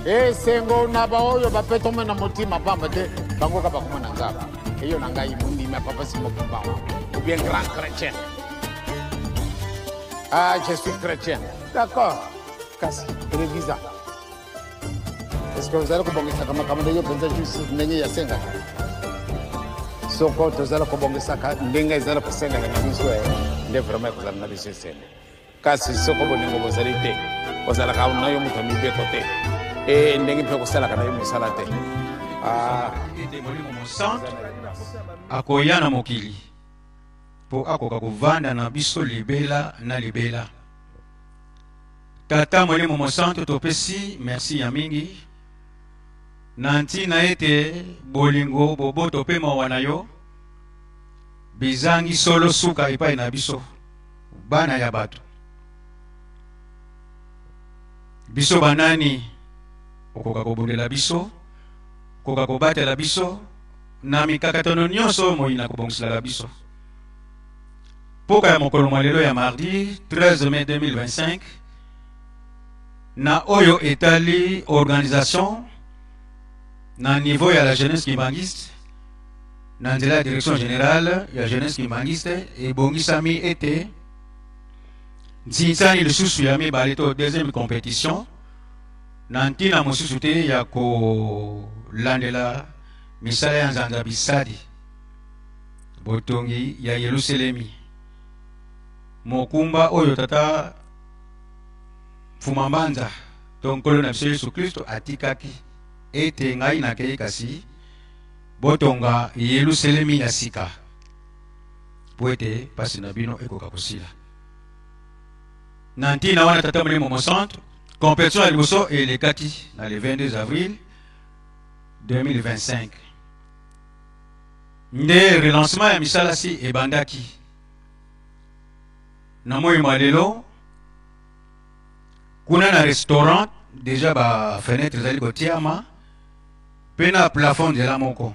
Sengo na baoyo bapeto mena motima pamba te bango ka bakuma na nzaba. Eyo na ngai mundi me papa simo pamba. Ou bien grand chrétien. Ah, je suis chrétien. D'accord. Kasi, révisa. Est-ce que vous allez kubongisa kama kama ndio penza juice nenye ya senga? Soko tozala kubongisa ka ndenga izala kusenga na biso nde vraiment kuzala na biso senga. Kasi soko boningo bozali te. Bozala ka unayo mutu mibeko te. Ndengi pe kusala kana yo misala te. Ete molimo mosantu akoyana mokili po akoka kovanda na biso libela na libela. Tata molimo mosantu topesi merci ya mingi na ntina ete bolingo boboto pe mawana yo bizangi solo suka epai na biso bana ya bato. Biso banani okoka kobundela biso, koka kobatela biso, na mikakatono nyonso moyina kobongisela biso. Poka ya mokolo malelo ya mardi 13 mai 2025 na oyo etali organisation na niveau ya la jeunesse kimbangiste na nzela ya direction générale ya jeunesse kimbangiste ebongisami ete ntinsani lisusu ya mibale to deuxième compétition na ntina mosusu te ya kolandela misala ya nzanza bisadi botongi ya Yerusalemi mokumba oyo tata Fumambanza to nkolo na biso Yesu Kristo atikaki ete ngai nakei kasi botonga Yerusalemi ya sika po ete pasi na bino ekoka kosila na ntina wana tata molimo mosantu compétition à Liboso et les Kati dans le 22 avril 2025. Nde relancement ya misala si ebandaki. Na moi malelo kuna na restaurant déjà ba fenêtre zali kotiama pena plafond de la moko.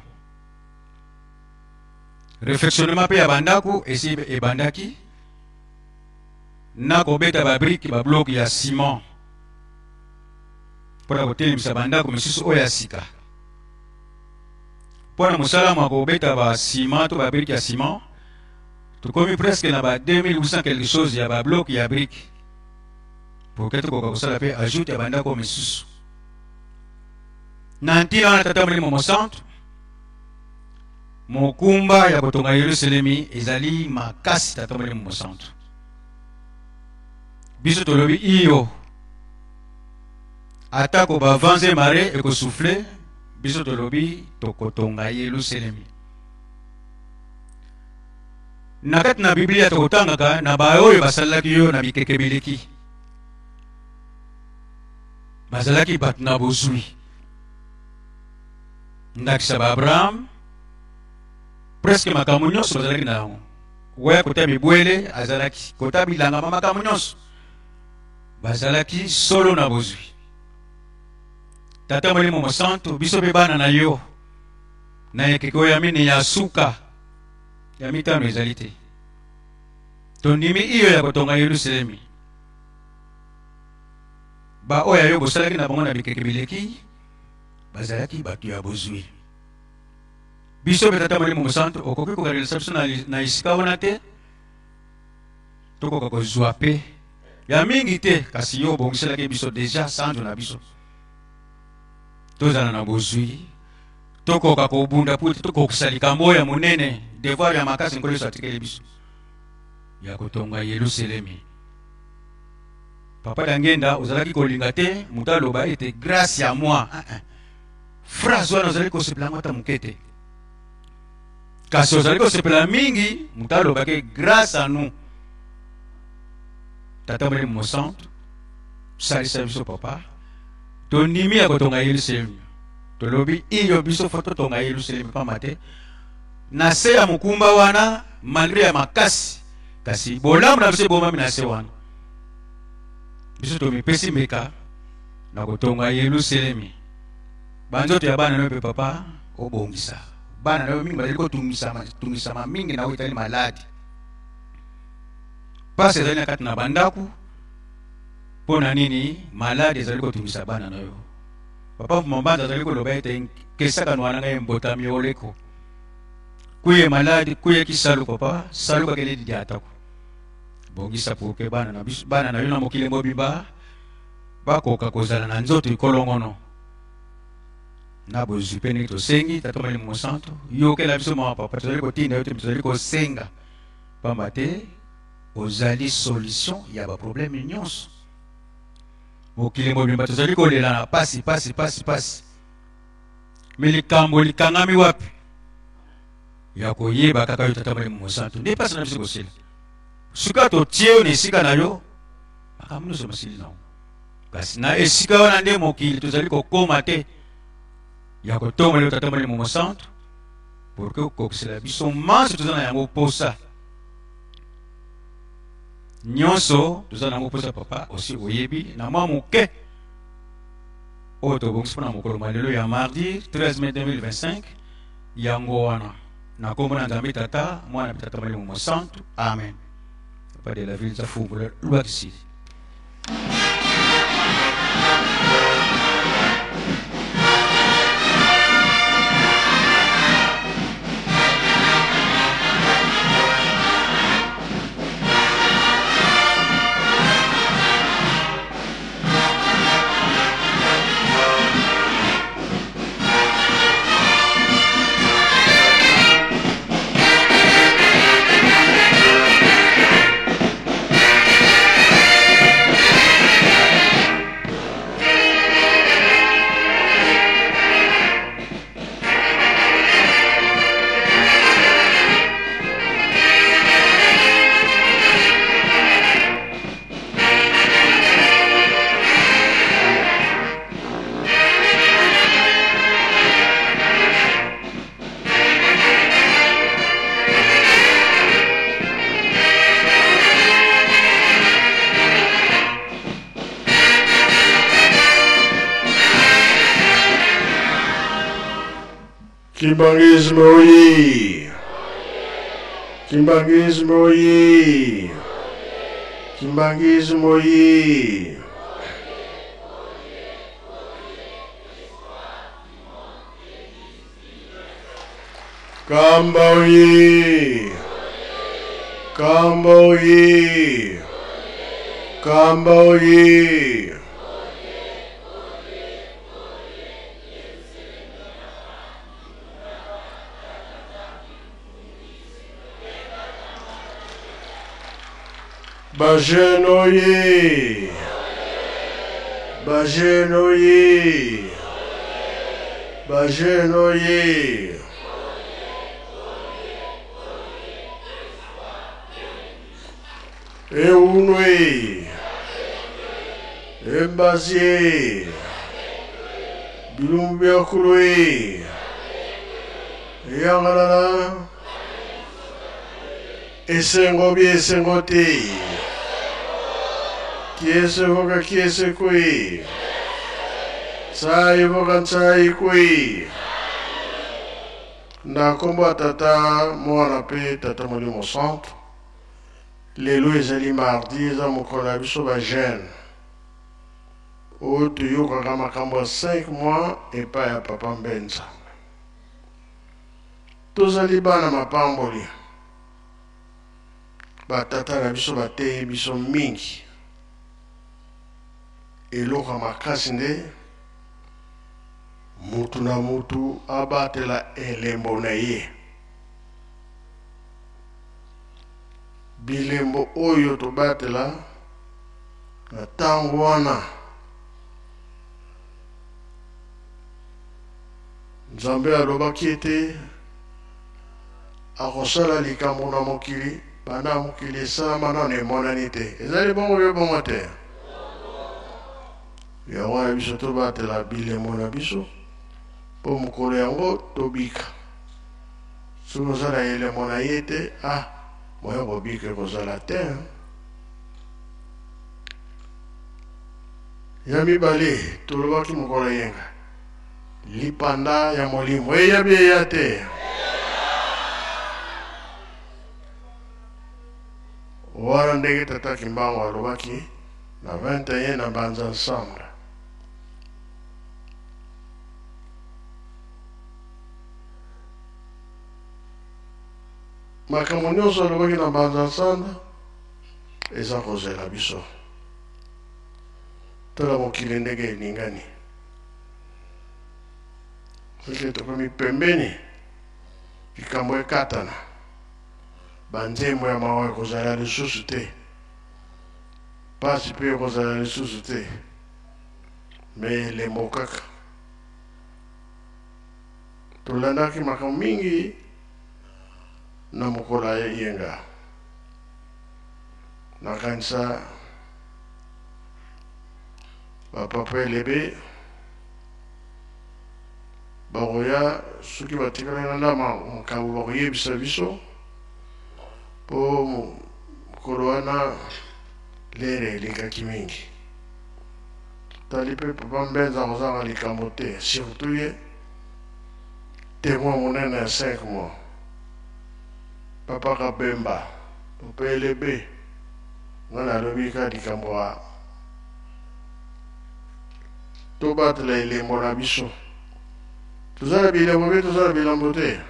Réflexionnement pe ya bandaku esi ebandaki na kobeta ba brique ba bloc ya ciment. Pona kotelemisa bandako misusu oyo ya sika pona mosala mwa kobeta ba ciment to ba brique ya ciment tokomi presque na ba 2800 quelque chose ya ba bloc ya brique pour que tokoka kosala pe ajoute ya bandako misusu na ntina wana tata molimo mosantu mokumba ya kotonga Yerusalemi ezali makasi tata molimo mosantu biso tolobi iyo atako ba vanze mare eko souffler biso tolobi tokotonga Yerusalemi nakati na Biblia tokotangaka na baoyo basalaki yo na bikekebeleki bazalaki bato na bozwi ndakisa ba Abraham presque makambo nyonso bazalaki na yango weya kota mibwele azalaki kota bilanga makambo nyonso bazalaki solo na bozwi tata molimo mosantu biso pe bana na yo na ekeko ya mini ya suka ya mitano ezali te tondimi iyo ya kotonga Yerusalemi ba oyo yo bosalaki na bango na bikekebileki bazalaki bato ya bozwi biso pe tata molimo mosantu okoki kokalelisa biso na esika wana te tokoka kozwa pe ya mingi te kasi yo obongiselaki biso deja sanjo na biso tozala na bozwi tokoka kobunda puti tokokisa likambo ya monene devoir ya makasi nkolo Yesu atikeli biso ya kotonga Yerusalemi papa dangenda ozalaki kolinga te moto aloba ete grâce ya moi phrase wana ozalaki kosepela ngo ata moke te kasi ozalaki kosepela mingi moto alobaki grâce à nous tata molimo mosantu salisa biso papa tondimi ya kotonga Yerusalemi tolobi iyo biso foto tonga Yerusalemi pamba te na se ya mokumba wana malgré ya makasi kasi bolamu na biso ebomami na se wana biso tomipesi meka na kotonga Yerusalemi banzoto ya bana nayo pe papa obongisa bana nayo mingi bazali kotungisama mingi na oyo etali maladi pasi ezali na kati na bandaku mpo na nini maladi ezali kotungisa bana na yo papa mobanda azali koloba ete kesaka nwana ngai mbotami oleko kuye maladi kuye kisalu papa salu bakele diatako bongisa poke bana na yo na mokili mobimba bakoka kozala na nzoto ikolongono na bozwi mpe ndenge tosengi tata molimo mosantu yokela biso mawa papa tozali kotinda yo te tozali kosenga pamba te ozali solution ya baproblème nyonso mokili mobimba tozali kolela na pasi me likambo likangami wapi ya koyeba kaka yo tata molimo mosantu nde pasi na biso kosila suka totie yo na esika na yo makambo nyonso masili nango kasi na esika wana nde mokili tozali kokoma te ya kotombola yo tata molimo mosantu porke okokisela biso manso toza na yango posa nyonso toza na yango posa papa osi oyebi na mwa moke oyo tobongisi mpona mokolo malelo ya mardi 13 mai 2025 yango wana na kombo na nzambe tata mwana mpe tata molimo mosantu amen papa de la ville za fungula lwakisi. Kimbangisme oye! Kimbangisme oye! Kimbangisme oye! Kamba oye! Kamba oye! Kamba oye! Bajen oye! Bajen oye! Bajen oye! Eunwe! Embazie! Bilumbiakulwe! Yangalala! Esengobi esengote! Kiese voka kiese kui. Sai voka sai kui. Na kombo tata mwana pe tata molimo mosantu. Lelo ezali mardi eza mokolo ya biso ba jeune. Oyo toyokaka makambo ya 5 mois epai ya papa Mbenza. Tozali bana mapamboli. Batata na biso bateyi biso mingi. Eloka makasi nde mutu na mutu abatela elembo na ye. Bilembo oyo tobatela na tango wana Nzambe alobaki ete akosala likambo na mokili bana mokili esalama nano emonani te. Ezali bongo yo bongo te. Yango na biso tobatela bilembo na biso po mokolo yango tobika. Soki ozala elembo na ye te, moya kobika kozala te. Ya mibale tolobaki mokolo yenga lipanda ya molimo eyabi eya te. Wana ndenge tata Kimbangu alobaki na 21 na banza ensemble. makambo nyonso alobaki na banza-nsanda eza kozela biso tala mokili ndenge elingani soki tokomi pembeni likambo ekatana banzembo ya mawa ekozala lisusu te pasi mpe ekozala lisusu te me elembo kaka tolandaki makambo mingi na mokolo ya yenga nakanisa bapapa elebe bakoya soki batikali na ndama makambo bakoyebisa biso mpo mokolo wana lere elekaki mingi tali mpe papa mbenza kozanga likambo te surtout ye témoin monene ya 5 mois papa kabemba papa elebe nga nalobi ka likambo ya tobatela elembo na biso tozala bilembo mpe tozala bilembo te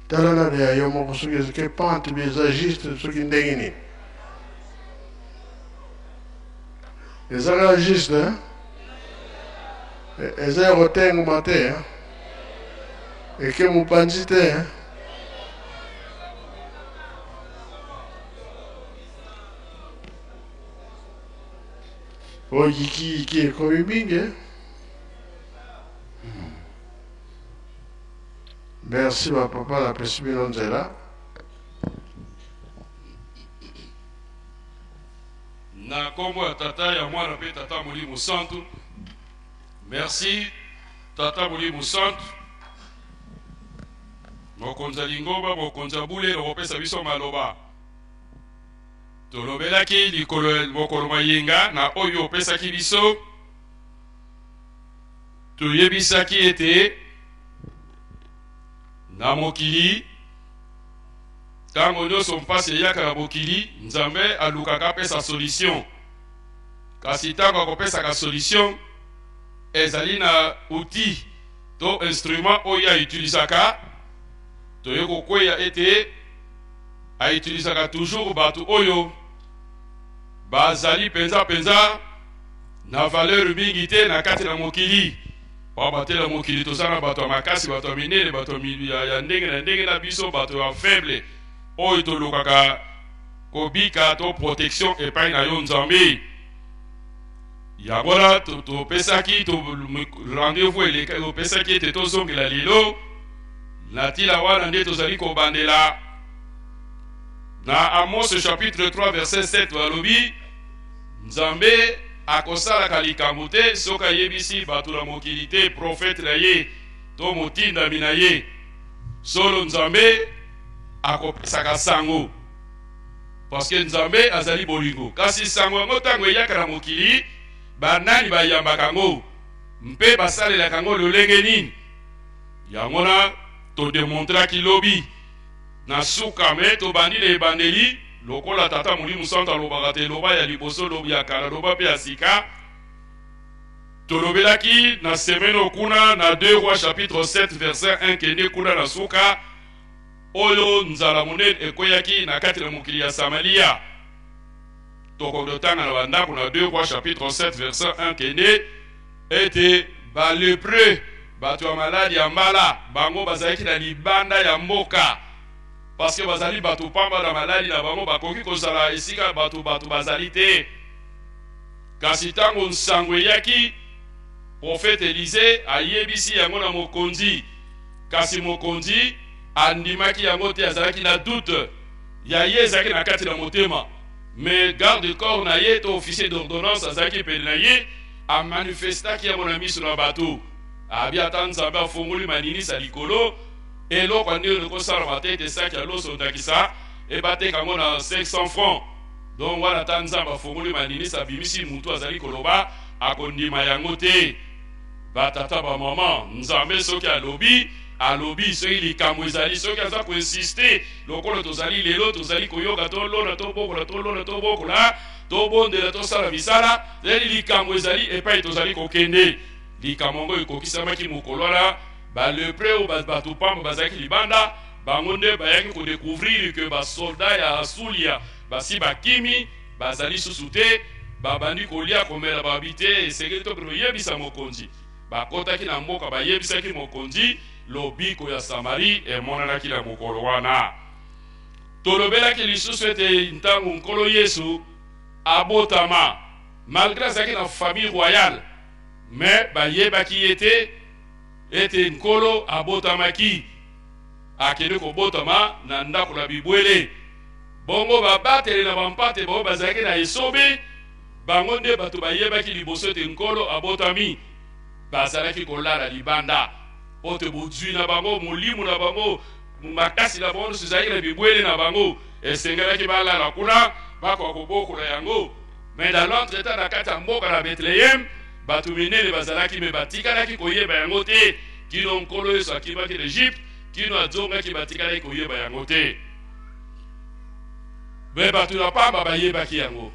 tala nani ya yo moko soki ezike pante mpe eza juste soki ndenge nini ezaka juste eza ya kotenguma te eke mopanzi te oyikiyiki ekomi mingi merci bapapa napesi bino nzela na kombo ya tata ya mwana mpe tata molimo santu merci tata molimo santu mokonzi ya lingoba mokonzi ya bule okopesa biso maloba tolobelaki likolo mokolo mayenga na oyo opesaki biso toyebisaki ete na mokili ntango nyonso mpasi eyaka na mokili nzambe alukaka apesa solution kasi ntango akopesaka solution ezali na outil to instrument oyo autilisaka toye kokweya ete autilisaka toujours bato oyo bazali penza na valeur mingi te na kati na mokili pa batela mokili tozala bato ya makasi bato ya minene bato ya ndenge na ndenge na biso bato ya faible oyo tolukaka kobika to protection epai na yo nzambe yango wana topesaki rendez-vous eleka topesaki ete tozongela lelo na tila wana nde tozali kobandela na Amos chapitre 3 verset 7 balobi nzambe akosalaka likambo te soki ayebisi bato na mokili te profete na ye to motindami na ye solo nzambe akopesaka sango parceke nzambe azali bolingo kasi sango yango ntango eyaka na mokili banani bayambaka yango mpe basalelaka yango lolenge nini yango na todemontraki lobi na suka me tobandi na ebandeli lokola tata molimo santu alobaka te loba ya liboso lobi ya kala loba mpe ya sika tolobelaki na semaine okuna na 2 Rois chapitre 7 verset 1 kende kuna na suka oyo nzala monene ekweyaki na kati na mokili ya Samaria tokodotanga na bandako na 2 Rois chapitre 7 verset 1 kende ete balepre bato ya maladi ya mbala bango bazalaki na libanda ya mboka parce que bazali bato pamba na maladi na bango bakoki kozala esika bato bazali te kasi ntango nsango eyaki profete Elise ayebisi yango na mokonzi kasi mokonzi andimaki yango te azalaki na doute ya ye ezalaki na kati na motema mais garde corps na ye to officier d'ordonnance azalaki pene na ye amanifestaki yango na miso na bato abi ata nzambe afungoli maninisa likolo eloko nde ekosalama te ete saki ya loso ndakisa ebateka yango na 500 francs donc wana ata nzambe afungoli maninisa abimisi mutu azali koloba akondima yango te batata bamama nzambe soki alobi soki likambo ezali soki aza koinsiste lokolo tozali lelo tozali koyoka tolona tobokola tobondela tosala misala zali likambo ezali epai tozali kokende likambo ngo ekokisamaki mokolo wana balepre oyo bato pamba bazalaki libanda bango nde bayaki kodécouvrir ke basoldat ya asulia basi bakimi bazali susu te babandi kolia komela babi te esengeli to koyebisa mokonzi bakotaki na mboka bayebisaki mokonzi lobiko ya Samari emonanaki na mokolo wana tolobelaki lisusu ete ntango nkolo Yesu abotama malgré azalaki na famille royale mais bayebaki ete nkolo abotamaki akende kobotama na ndako na bibwele bongo babatele na bampate bao bazalaki na esobe bango nde bato bayebaki liboso ete nkolo abotami bazalaki kolala libanda ote bozwi na bango molimo na bango makasi na bango ezalaki na bibwele na bango esengelaki balala kuna bakoka kobokola yango mais dans l'entretemps na kati ya mboka na Bethlehem bato minene bazalaki me batikalaki koyeba yango te kino nkolo Yesu akimaki na Egypte kino azongaki batikalaki koyeba yango te me bato na pamba bayebaki yango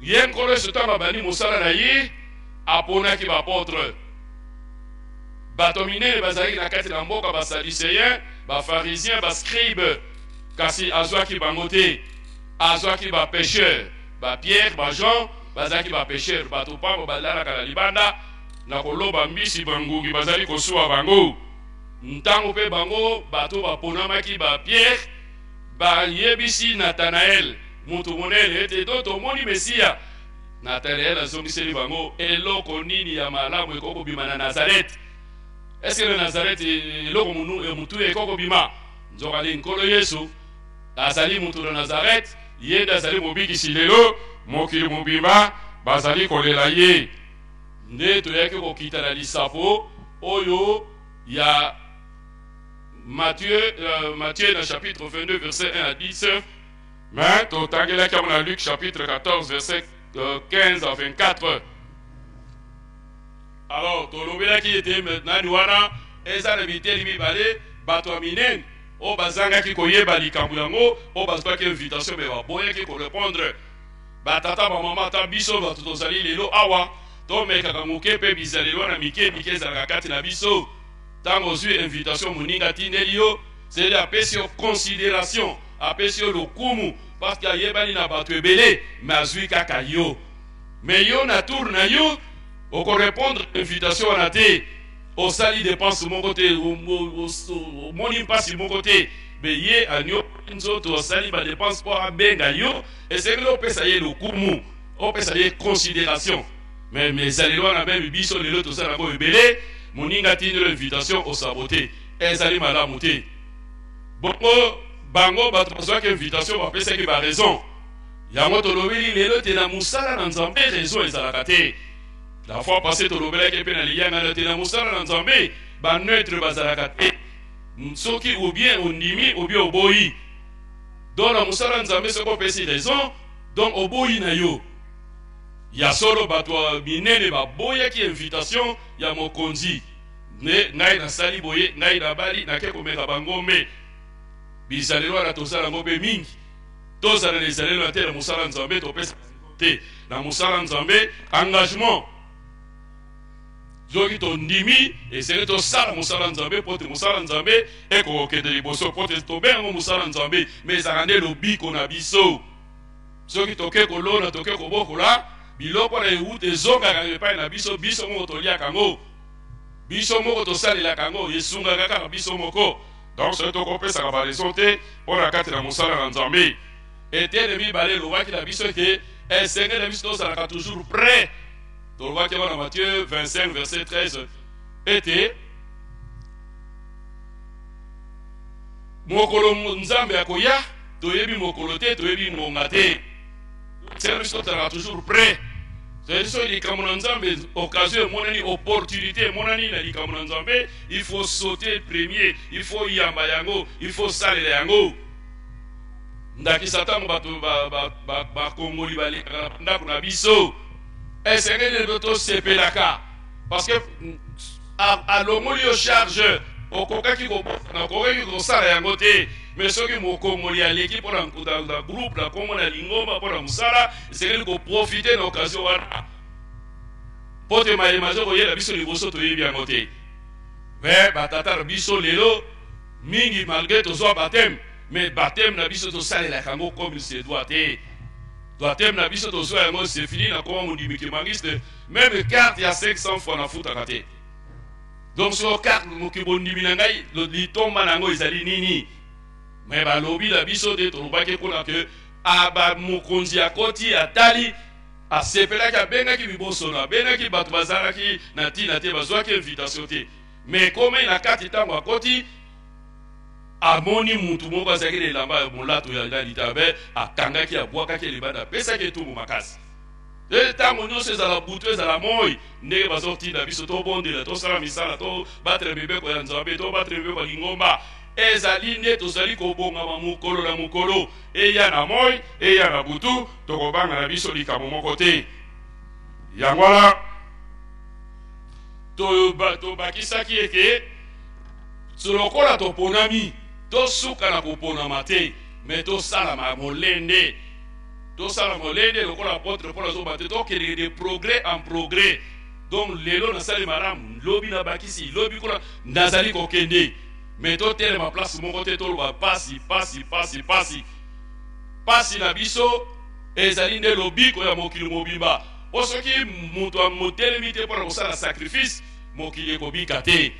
ye nkolo Yesu ntango babandi mosala na ye aponaki bapotre bato minene bazalaki na kati na mboka basadducéen bafarisien bascribe kasi azwaki bango te azwaki bapêcheur bapierre bajean bazalaki bapêcheur bato pamba balalaka na libanda na koloba mbisi bangungi bazali kosuwa bango ntango mpe bango bato baponamaki bapierre bayebisi Nathanael mutu monene ete to tomoni Mesia Nathanael azongiseli bango eloko nini ya malamu ekokobima na Nazareth est-ce que na Nazareth eloko mutu ekokobima nzokali nkolo Yesu azali mutu na Nazareth ye nde azali mobikisi lelo mokili mobimba bazali kolela ye nde toyaki kokita na lisapo oyo ya Matthieu dans chapitre 22 verset 1 à 10 mais totangelaki yango na Luc chapitre 14 verset 15 à 24 alors tolobelaki ete nani wana eza na biteli mibale bato ya minene oyo bazangaki koyeba likambo yango oyo bazwaki invitation me baboyaki korépondre batata bamama ata biso bato tozali lelo awa tomekaka moke mpe bizaleli wana mike ezalaka kati na biso ntango ozwi invitation moninga atindeli yo sedi apesi yo considération apesi yo lokumu parce que ayebani na bato ebele me azwi kaka yo me yo na tour na yo okorépondre invitation wana te osali dépense moko te omoni mpasi moko te me ye anioki nzoto osali badépense mpo abenga yo esengeli opesa ye lokumu opesa ye considération mais ezaleli wana meme biso lelo tosala yango ebele moninga tindelo invitation osabote ezali malamu te bongo bango bato bazwaki invitation bapesaki baraison yango tolobeli lelo te na mosala na Nzambe raison ezalaka te la fois passée tolobelaki mpe na liyanga te na mosala na Nzambe baneutre bazalaka te soki ou bien ondimi ou bien oboyi donc na mosala na Nzambe soki opesi raison donc oboyi na yo ya solo bato minene baboyaki invitation ya mokonzi ngai nasali boye ngai nabali nake komeka bango me bizalelo wana tozala yango mpe mingi tozala na ezalelo na te na mosala na Nzambe topesa te na mosala na Nzambe engagement zoki tondimi esengeli tosala mosala na Nzambe mpo te mosala na Nzambe ekokokende liboso mpo te tobengango mosala na Nzambe me ezalaka nde lobiko na biso soki toke kolona toke kobokola biloko na euti ezongaka epai na biso biso moko toliaka yango biso moko tosalelaka yango esungaka kaka biso moko donc soki tokopesaka baraison te mpo na kati na mosala na Nzambe ete mibale elobaki na biso ete esengeli na biso tozalaka toujours prêt tolobaki yango na Matthieu 25 verset 13 ete mokolo Nzambe akoya toyebi mokolo te toyebi ngonga te sengeli biso tozalaka toujours prêt so likambo na Nzambe occasion emonani opportunité emonani na likambo na Nzambe il faut sauter premier il faut yamba yango il faut salela yango ndakisa ntango bato bakongoli balekaka ndako na biso esengeli tosepelaka parce que alongoli yo charge okokaki kosala yango te mais soki mokongoli aleki mpo na groupe na kombo na lingomba mpo na mosala esengeli koprofite na occasion wana mpo te mayema zo koyela biso liboso toyebi yango te ve batata na biso lelo mingi malgré tozwa baptême mais baptême na biso tosalelaka yango comme il se doit te baptême na biso tozwa yango c'est fini na koma mondimiki mangiste même carte ya 500 fois nafutaka te donc sur carte moki bondimi na ngai litomba na yango ezali nini mais balobi na biso te tolobaki kuna ke aba mokonzi akoti atali asepelaki abengaki bibosono abengaki bato bazalaki na ntina te bazwaki invitation te mais komei na kati ntango akoti amoni mutu moko azalaki na elamba ya molato ya lalita be akangaki abwakaki libanda apesaki etumbu makasi ntango nyonso ezala butu ezala moi ndenge bazotinda biso tobondela tosala misala tobatre mibeko ya nzambe tobatre mibeko ya lingomba ezali nde tozali kobongama mokolo na mokolo eya na moi eya na butu tokobanga na biso likambo moko te yango wana tobakisaki eke lokola toponami tosuka na koponama te me tosalama molende lokola apôtre Paul azoloba te tokende de progrès en progrès donc lelo nasali malamu lobi nabakisi lobi kuna nazali kokende me totelema place moko te toloba pasi na biso ezali nde lobiko ya mokili mobimba po soki moto amotelemi te mpona kosala sacrifice mokili ekobika te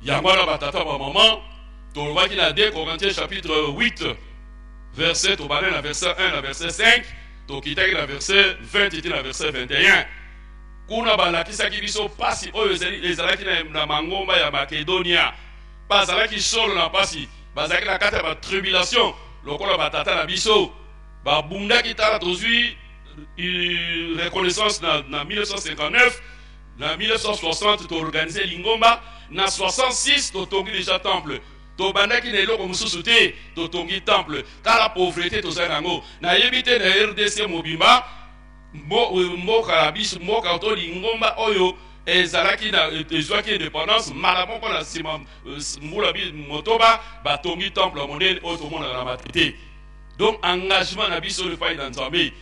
yango wana batata bamama tolobaki na 2 Corinthiens chapitre 8 verset tobale na verset 1 na verset 5 tokitaki na verset 20 ti na verset 21 kuna balakisaki biso pasi oyo ezalaki na mangomba ya Makedonia bazalaki solo na pasi bazalaki na kati ya batribulation lokola batata na biso babundaki tala tozwi reconnaissance na 1959 na 1960 toorganize lingomba na 66 totongi déjà temple tobandaki na eloko mosusu te totongi temple tala pauvreté tozali nango nayebi te na RDC mobimba mboka na biso mboka to lingomba oyo ezalaki na ezwaki indépendance mala moko na nsima mbula motoba batongi temple monene oyo tomonaka na matete donc engagement na biso lefai na nzambe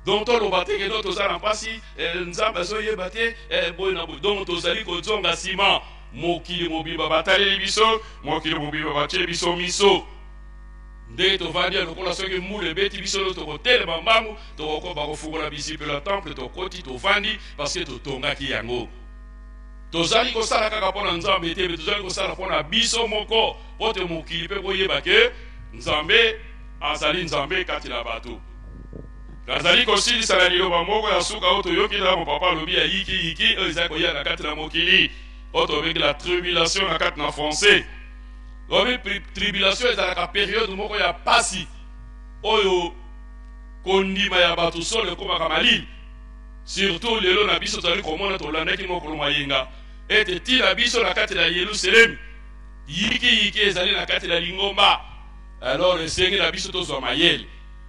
donc toloba te ke do tozala na mpasi nzambe azoyeba te boye na boye donc tozali kozonga nsima mokili mobimba bataleli biso mokili mobimba batie biso miso nde tovandi lokola soki mbula ebeti biso tokotelema mbangu tokokoba kofungola bisipelo ya temple tokoti tovandi parce que totongaki yango tozali kosala kaka mpona nzambe te me tozali kosala mpona biso moko mpo te mokili mpe boyeba ke nzambe azali nzambe kati na bato azali kosilisa na liloba moko ya suka oyo toyoki na mopapa alobi ya yiki oyo ezali koya na kati na mokili oyo tobengi la tribulation na kati na français lobi tribulation ezalaka periode moko ya pasi oyo kondima ya bato solo ekomaka malili surtout lelo na biso tozali komona tolandaki mokolo mayenga ete tina biso na kati na Yerusalemi yiki ezali na kati na lingomba alors esengeli na biso tozwa mayele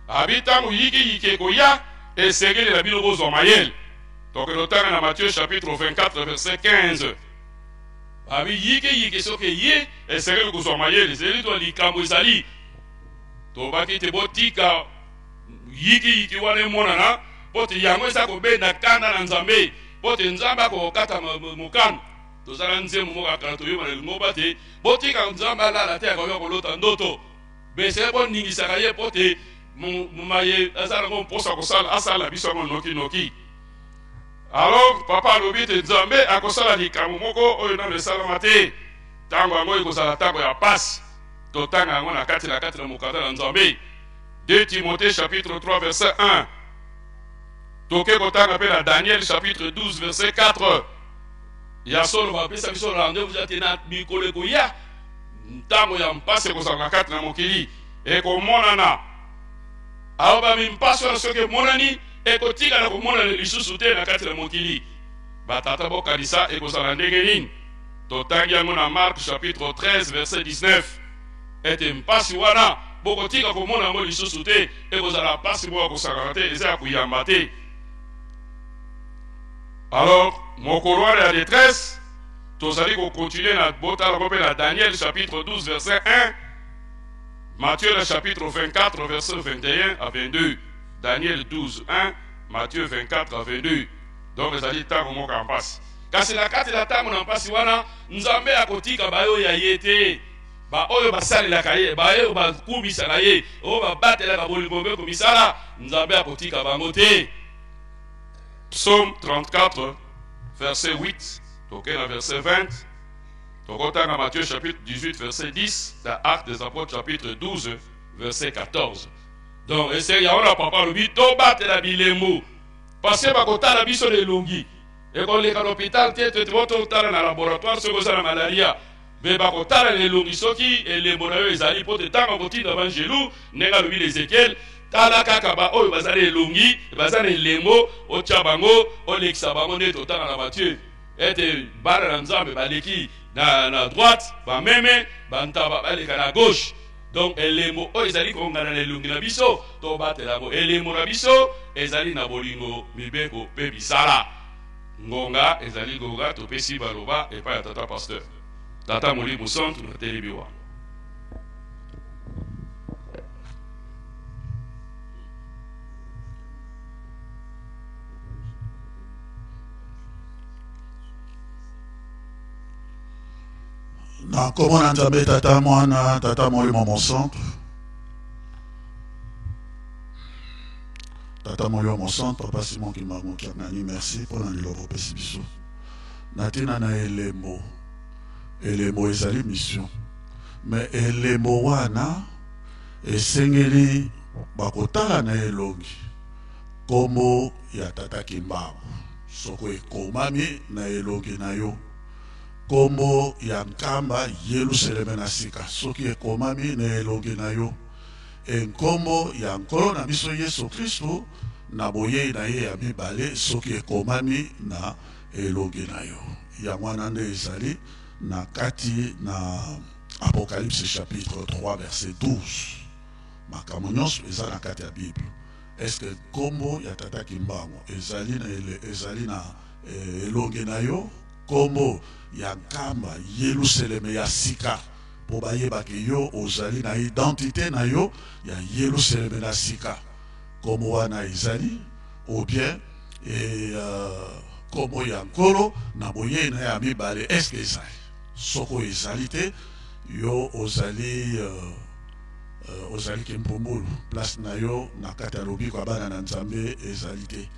abi ntango yiki ekoya esengeli na bino bozwa mayele tokende otanga na Matthieu chapitre 24 verset 15 abi yiki soki ye esengeli kozwa mayele ezali to likambo ezali tobaki te botika yiki wana emonana po te yango eza kobenda kanda na nzambe po te nzambe akokata mokano tozala nzembo moko akala toyeba na lingomba te botika nzambe alala te akoyoka kolota ndoto besele boningisaka ye po te maye azala ngo mposa kosala asala biso yango noki alors papa alobi te nzambe akosala likambo moko oyo nano esalama te ntango yango ekozala ntango ya pasi totanga yango na kati na mokanda na nzambe 2 Timothée chapitre 3 verset 1 toke kotanga mpe na Daniel chapitre 12 verset 4 ya solo bapesa biso rendez-vous ate na mikolo ekoya ntango ya mpasi ekozala na kati na mokili ekomonana aho bamimpasi wana soki emonani ekotikala komonana lisusu te na kati na mokili batata bokanisa ekozala ndenge nini totangi yango na Marc chapitre 13 verset 19 ete mpasi wana bokotika komona yango lisusu te ekozala mpasi moko akosakana te eza ya koyamba te alors mokolo wana ya détresse tozali kocontinue na botala mpe na Daniel chapitre 12 verset 1 Matthieu le chapitre 24 verset 21 à 22 Daniel 12 1 Matthieu 24 à 22 donc ezali ntango moko ya mpasi kasi na kati na ntango na mpasi wana nzambe akotika bayo ya ye te baoyo basalelaka ye bayo bakumisaka ye oyo babatelaka bolingo mpe komisala nzambe akotika bango te. Psaume 34 verset 8 toke na verset 20 tokotanga Matthieu chapitre 18 verset 10 na Actes des Apôtres chapitre 12 verset 14. Donc ese ya ona papa lobi to batela bilembo parce que bakotala biso de longi et qu'on les à l'hôpital te totala na laboratoire ce que la malaria mais bakotala les longi soki et les monayo ezali pour te tanga kotinda bangelou nenga lobi Ézéchiel tala kaka ba oyo bazali elongi bazali lembo otia bango olekisa bango nde totala na Matthieu ete bana na nzambe baleki na droite ba meme bantaba baleka na gauche. Donc elemo o ezali kongana na elongi na biso to batela ngo elemo na biso ezali na bolingo mibeko pe bisala ngonga ezali goga to pesi baloba epa ya tata pasteur tata Molimo Santu na telebiwa. Na komona nzambe tata mwana tata Molimo Santu tata Molimo Santu papa Simon Kimango Kianani merci pour la lilobo pesi biso natina na elemo ezali mission mais elemo wana esengeli bakotala na elongi komo ya tata Kimbangu soko ekomami na elongi na yo kombo ya nkamba Yerusaleme na sika soki ekomami na elongi na yo enkombo ya nkolo na biso Yesu Kristo na boyei na ye ya mibale soki ekomami na elongi na yo ya mwana nde ezali na kati na Apocalypse chapitre 3 verset 12 makambo nyonso eza na kati ya Bible. Est-ce que kombo ya tata Kimbangu ezali na elongi na yo kombo ya nkamba Yerusaleme ya sika po bayebaki yo ozali na identité na yo ya Yerusaleme na sika komo wana ezali ou bien komo ya nkolo na boyei na ya mibale est-ce que ezali soko ezali te yo ozali kimpumbulu place na yo na kati ya lobiko ya bana na nzambe ezali te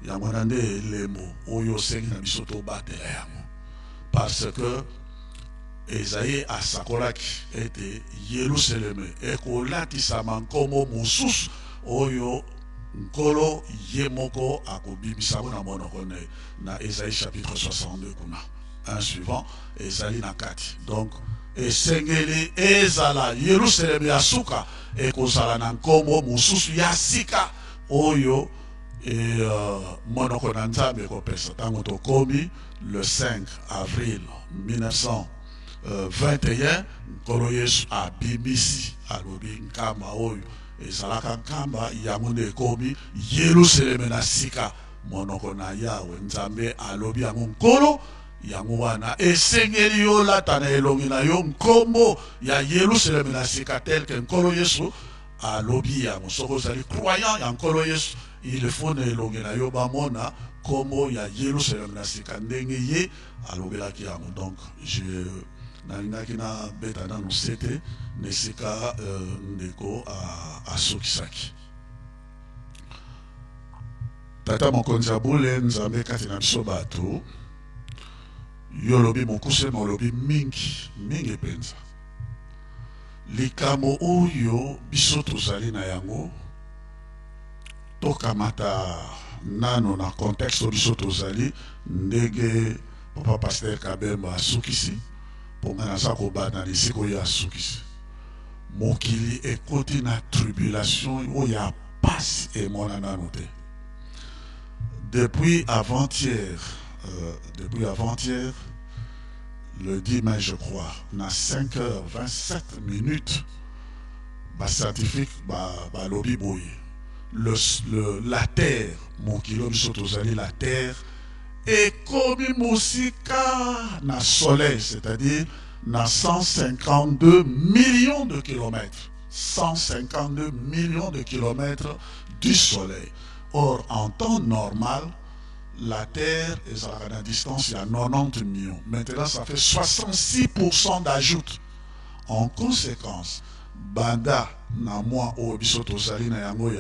ya mwana nde elemo oyo osengi na biso tobatela yango parce que Esaïe asakolaki ete Yerusaleme ekolatisama nkombo mosusu oyo nkolo ye moko akobimisa na monoko na Esaïe chapitre 62 kuna un suivant ezali na kati donc esengeli ezala Yerusaleme ya suka ekozala na nkombo mosusu ya sika oyo monoko na nzambe ekopesa ntango tokomi le 5 avril 1921 nkolo Yesu abimisi alobi nkamba oyo ezalaka nkamba yango nde ekomi Yerusaleme na sika monoko na Yawe nzambe alobi yango nkolo yango wana esengeli yo lata na elongi na yo nkombo ya Yerusaleme na sika tel que nkolo Yesu alobi yango soko ozali croyant ya nkolo Yesu il faut na elongi na yo bamona kombo ya Yerusaleme na sika ndenge ye alobelaki yango. Donc je nalingaki na beta nanu sete nesika ndeko asokisaki tata mokonzi abule nzambe kati na biso bato yo lobi mokuse molobi mingi penza likamo oyo biso tozali na yango tokamata nano na contexte biso tozali ndenge papa pasteur Kabemba asukisi ponga naza kobana lisiko ya asukisi mokili ekoti na tribulation oyo ya pasi emona nano te depuis avant-hier le 10 mai je crois na 5h27 scientifique balobi boye la terre mokili biso tozali la terre ekomi mosika na soleil, c'est-à-dire na 152 millions de kilomètres 152 millions de kilomètres du soleil. Or en temps normal la Terre est à la distance, il y a 90 millions. Maintenant, ça fait 66% d'ajout. En conséquence, Banda, na moi, au bisoto sali na yango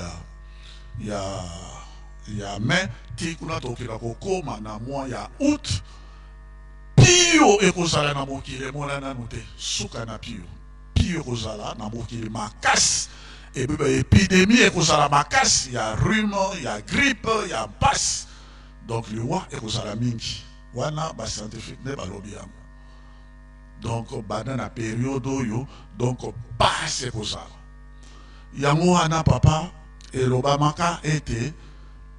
ya mai, tikuna tokila kokoma na moi ya août, pio ekozala na mokili mona nanu te, suka na pio ekozala na mokili makasi. Et puis l'épidémie ekozala makasi, ya rhume, ya grippe, ya passe. Donc le roi ekozala mingi. Wana ba scientifique ne balobi yango. Donc bana na période oyo, donc passe ekozala. Yango wana papa elobamaka ete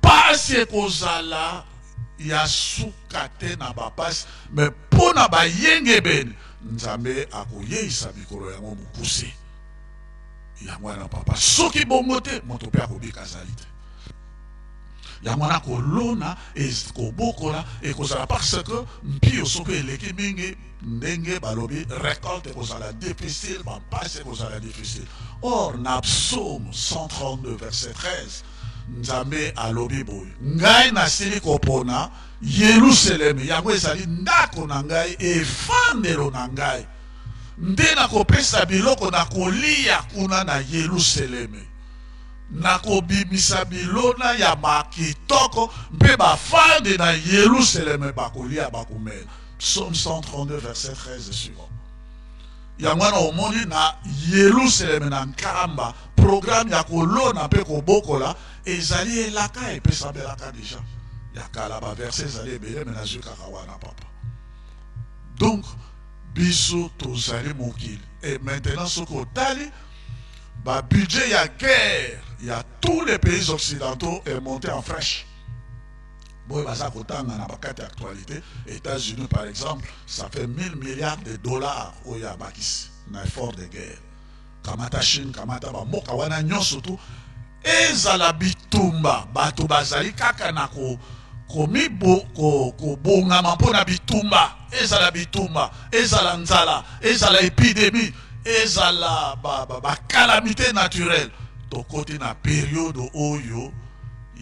passe ekozala ya suka te na bapasi, mais pona bayenge bene nzambe akoyeisa bikolo yango mokuse. Yango wana papa soki bongo te moto pe akobika azali te. Yango wana kolona kobokola ekozala parce que mpio soki eleki mingi ndenge balobi récolte ekozala difficile, bampasi ekozala difficile. Or na psaume 132 verset 13 nzambe alobi boye, ngai nasili kopona Yerusalemi, yango ezali ndako na ngai, efandelo na ngai, nde nakopesa biloko na kolia kuna na Yerusalemi, nakobimisa bilona ya makitoko mpe bafande na Yerusalemi bakolia bakumela. Psaume 132 verset 13 et suivant. Yango wana omoni na Yerusalemi na nkamba programme ya kolona mpe kobokola ezali elaka epesa belaka deja. Ya kala ba verset ezali ebele me nazwi kaka wana papa. Donc biso tozali mokili. Et maintenant soki otali ba budget ya guerre ya tous les pays occidentaux est monté en flèche. Boy baza kotanga na bakati actualité, États-Unis par exemple, ça fait 1000 milliards de dollars oya bakisi na effort de guerre. Kamata Chine, kamata ba moka wana nyonso tu ezala bitumba, bato bazali kaka na kobongama mpona bitumba, ezala bitumba, ezala nzala, ezala épidémie, ezala ba calamité naturelle. Tokoti na période oyo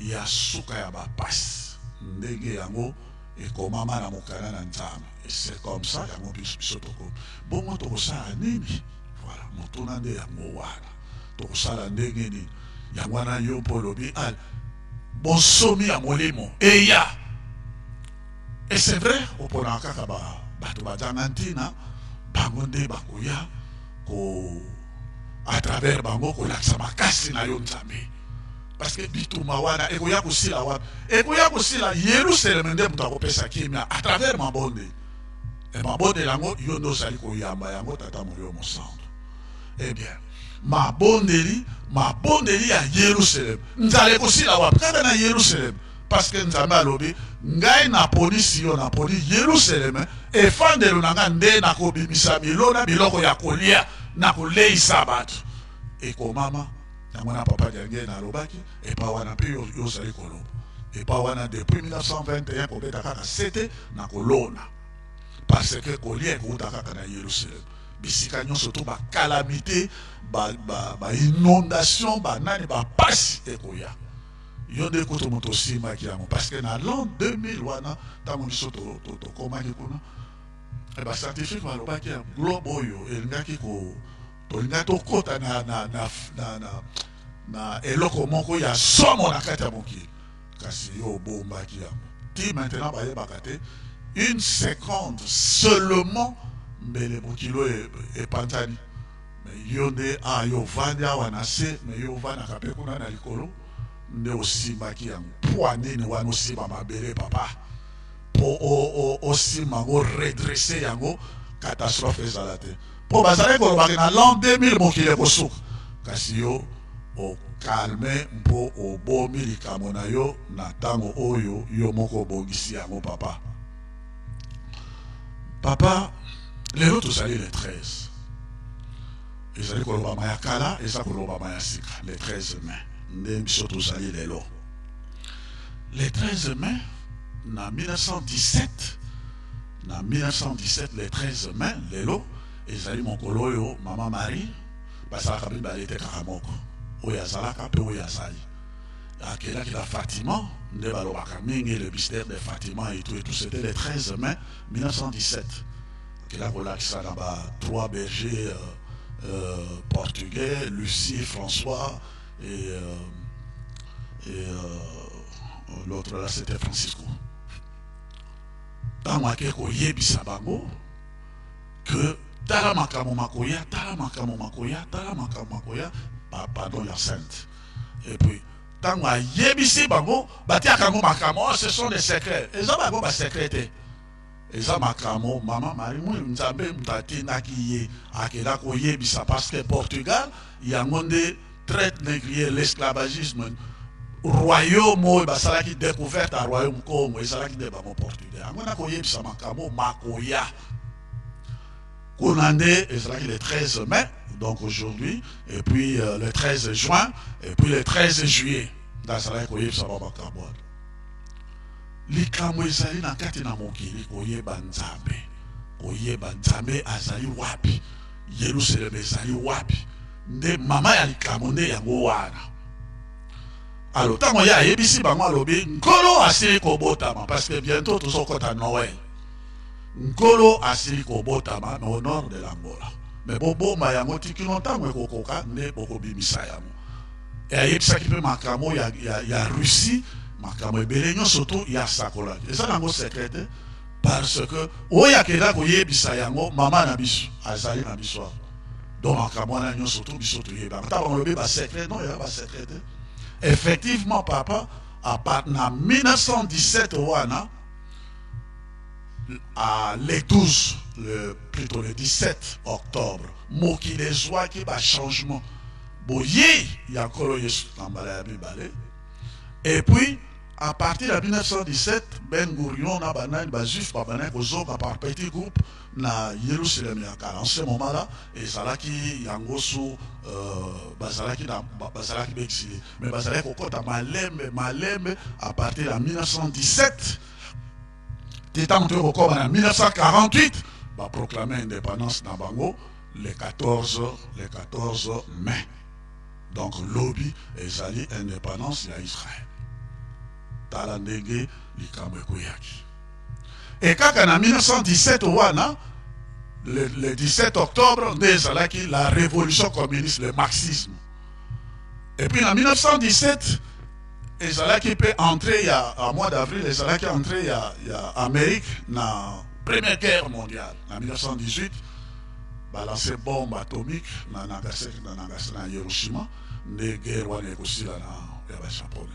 ya suka ya bapasi. Ndenge yango ekomama na mokana na nzambe. Et c'est comme ça yango biso toko. Bongo tokosala nini? Voilà, motuna nde yango wana. Tokosala ndenge nini? Yango wana yo polobi al bonsomi ya molimo eya. Et c'est vrai, opona kaka bato bazanga ntina bango nde bakoya ko à travers bango kolakisa makasi na yo nzambe. Parce que bituma wana ekoya kusila wana ekoya kusila Yerusalem nde mutu akopesa kimia à travers mabonde. Et mabonde yango yo ndo zali koyamba yango tata moyo mosantu. Eh bien mabondeli ya Yerusalem nzale kusila wapi kaka na Yerusalem. Parce que nzambe alobi ngai na polisi yo na poli Yerusalem efandelo na nga nde nakobimisa bilona biloko ya kolia na koleisa bato. Eko mama yango na papa jange na lobaki epa wana pe yo zali koloba epa wana depuis 1921 kobeta kaka sete na kolona parce que kolia ekouta kaka na Yerusalem bisika nyonso to ba calamité ba inondation ba nani ba pasi ekoya yo nde koto moto sima ki yango parce que na l'an 2000 wana tango biso to komaki kuna e ba scientifique balobaki ya globe oyo elingaki ko tolinga tokota na eloko moko ya somo na kati ya mokili kasi yo obombaki yango ti maintenant bayebaka te une seconde seulement mbele mokilo epanzani mais yo nde yo vandi awa na se mais yo vandaka mpe kuna na likolo nde osimbaki yango po anini wana osimba mabele papa po osimba yango redresse yango catastrophe ezala te po bazali kolobaki na l'an 2000 mokili ekosuka kasi yo okalme mpo obomi likambo na yo na ntango oyo yo moko obongisi yango papa. Papa lelo tozali le 13 ezali kolobama ya kala eza kolobama ya sika le 13 mai nde biso tozali lelo le 13 mai na 1917 le 13 mai lelo ezali mokolo oyo mama Marie basalaka mibale te kaka moko oyo azalaka mpe oyo azali akela ki la Fatima, nde balobaka mingi le mystère de Fatima et tout, c'était le 13 mai 1917. Akela kolakisa na ba 3 bergers portugais, Lucie, François et l'autre là c'était Francisco. Dans ma keko yebisa bango que tala makamo makoya, pardon la sainte. Et puis tant ma yebisi bango batia kango makamo, ce sont des secrets. Et ça bango ba secrété. Et ça makamo maman Marie moi nzambe mtati nakiye akela ko yebisa parce que Portugal il y a monde traite négrier l'esclavagisme. Royaume basalaki découverte à royaume Congo et salaki de bango portugais. Angona ko yebisa makamo makoya. Konande et salaki le 13 mai donc aujourd'hui et puis le 13 juin et puis le 13 juillet dans salaki ko yebisa makamo. Likambo ezali na kati na mokili koyeba nzambe azali wapi, Yerusalem ezali wapi, nde mama ya likambo nde yango wana. Alors tango ya yebisi bango alobi nkolo asili kobotama parce que bientôt tozokota Noël. Nkolo asili kobotama na au nord de l'Angola. Mais boboma yango tikino tango ekokoka nde bokobimisa yango. Et ayebisaki mpe makambo ya Russie makambo ebele nyonso to ya sakolaki eza nango secrète parce que oyo akenda koyebisa yango mama na biso azali na biso donc makambo wana nyonso to biso toyeba ata balobi basecret non ya basecrète. Effectivement papa à part na 1917 wana à le 12 plutôt le 17 octobre mokili ezwaki bachangement boye ya nkolo Yesu na mbala ya mibale. Et puis à partir de 1917, Ben Gurion na banani bazif ba banani kozoka par petit groupe na Yerusalem ya kala. En ce moment-là, ezalaki yango so bazalaki exilé. Mais bazalaki kokota malembe à partir de 1917. Tétan to kokoma na 1948 ba proclamer indépendance na bango le 14 mai. Donc lobby ezali indépendance ya Israël. Talandege likambo ekoyaki. Et kaka na 1917 wana le 17 octobre ndezalaki la révolution communiste, le marxisme. Et puis en 1917 ezalaki peut entrer en mois d'avril ezalaki entrer ya Amérique na première guerre mondiale. En 1918 balancer bombe atomique na Nagasaki na Hiroshima, ne guerre wana ekosila na ya ba japonais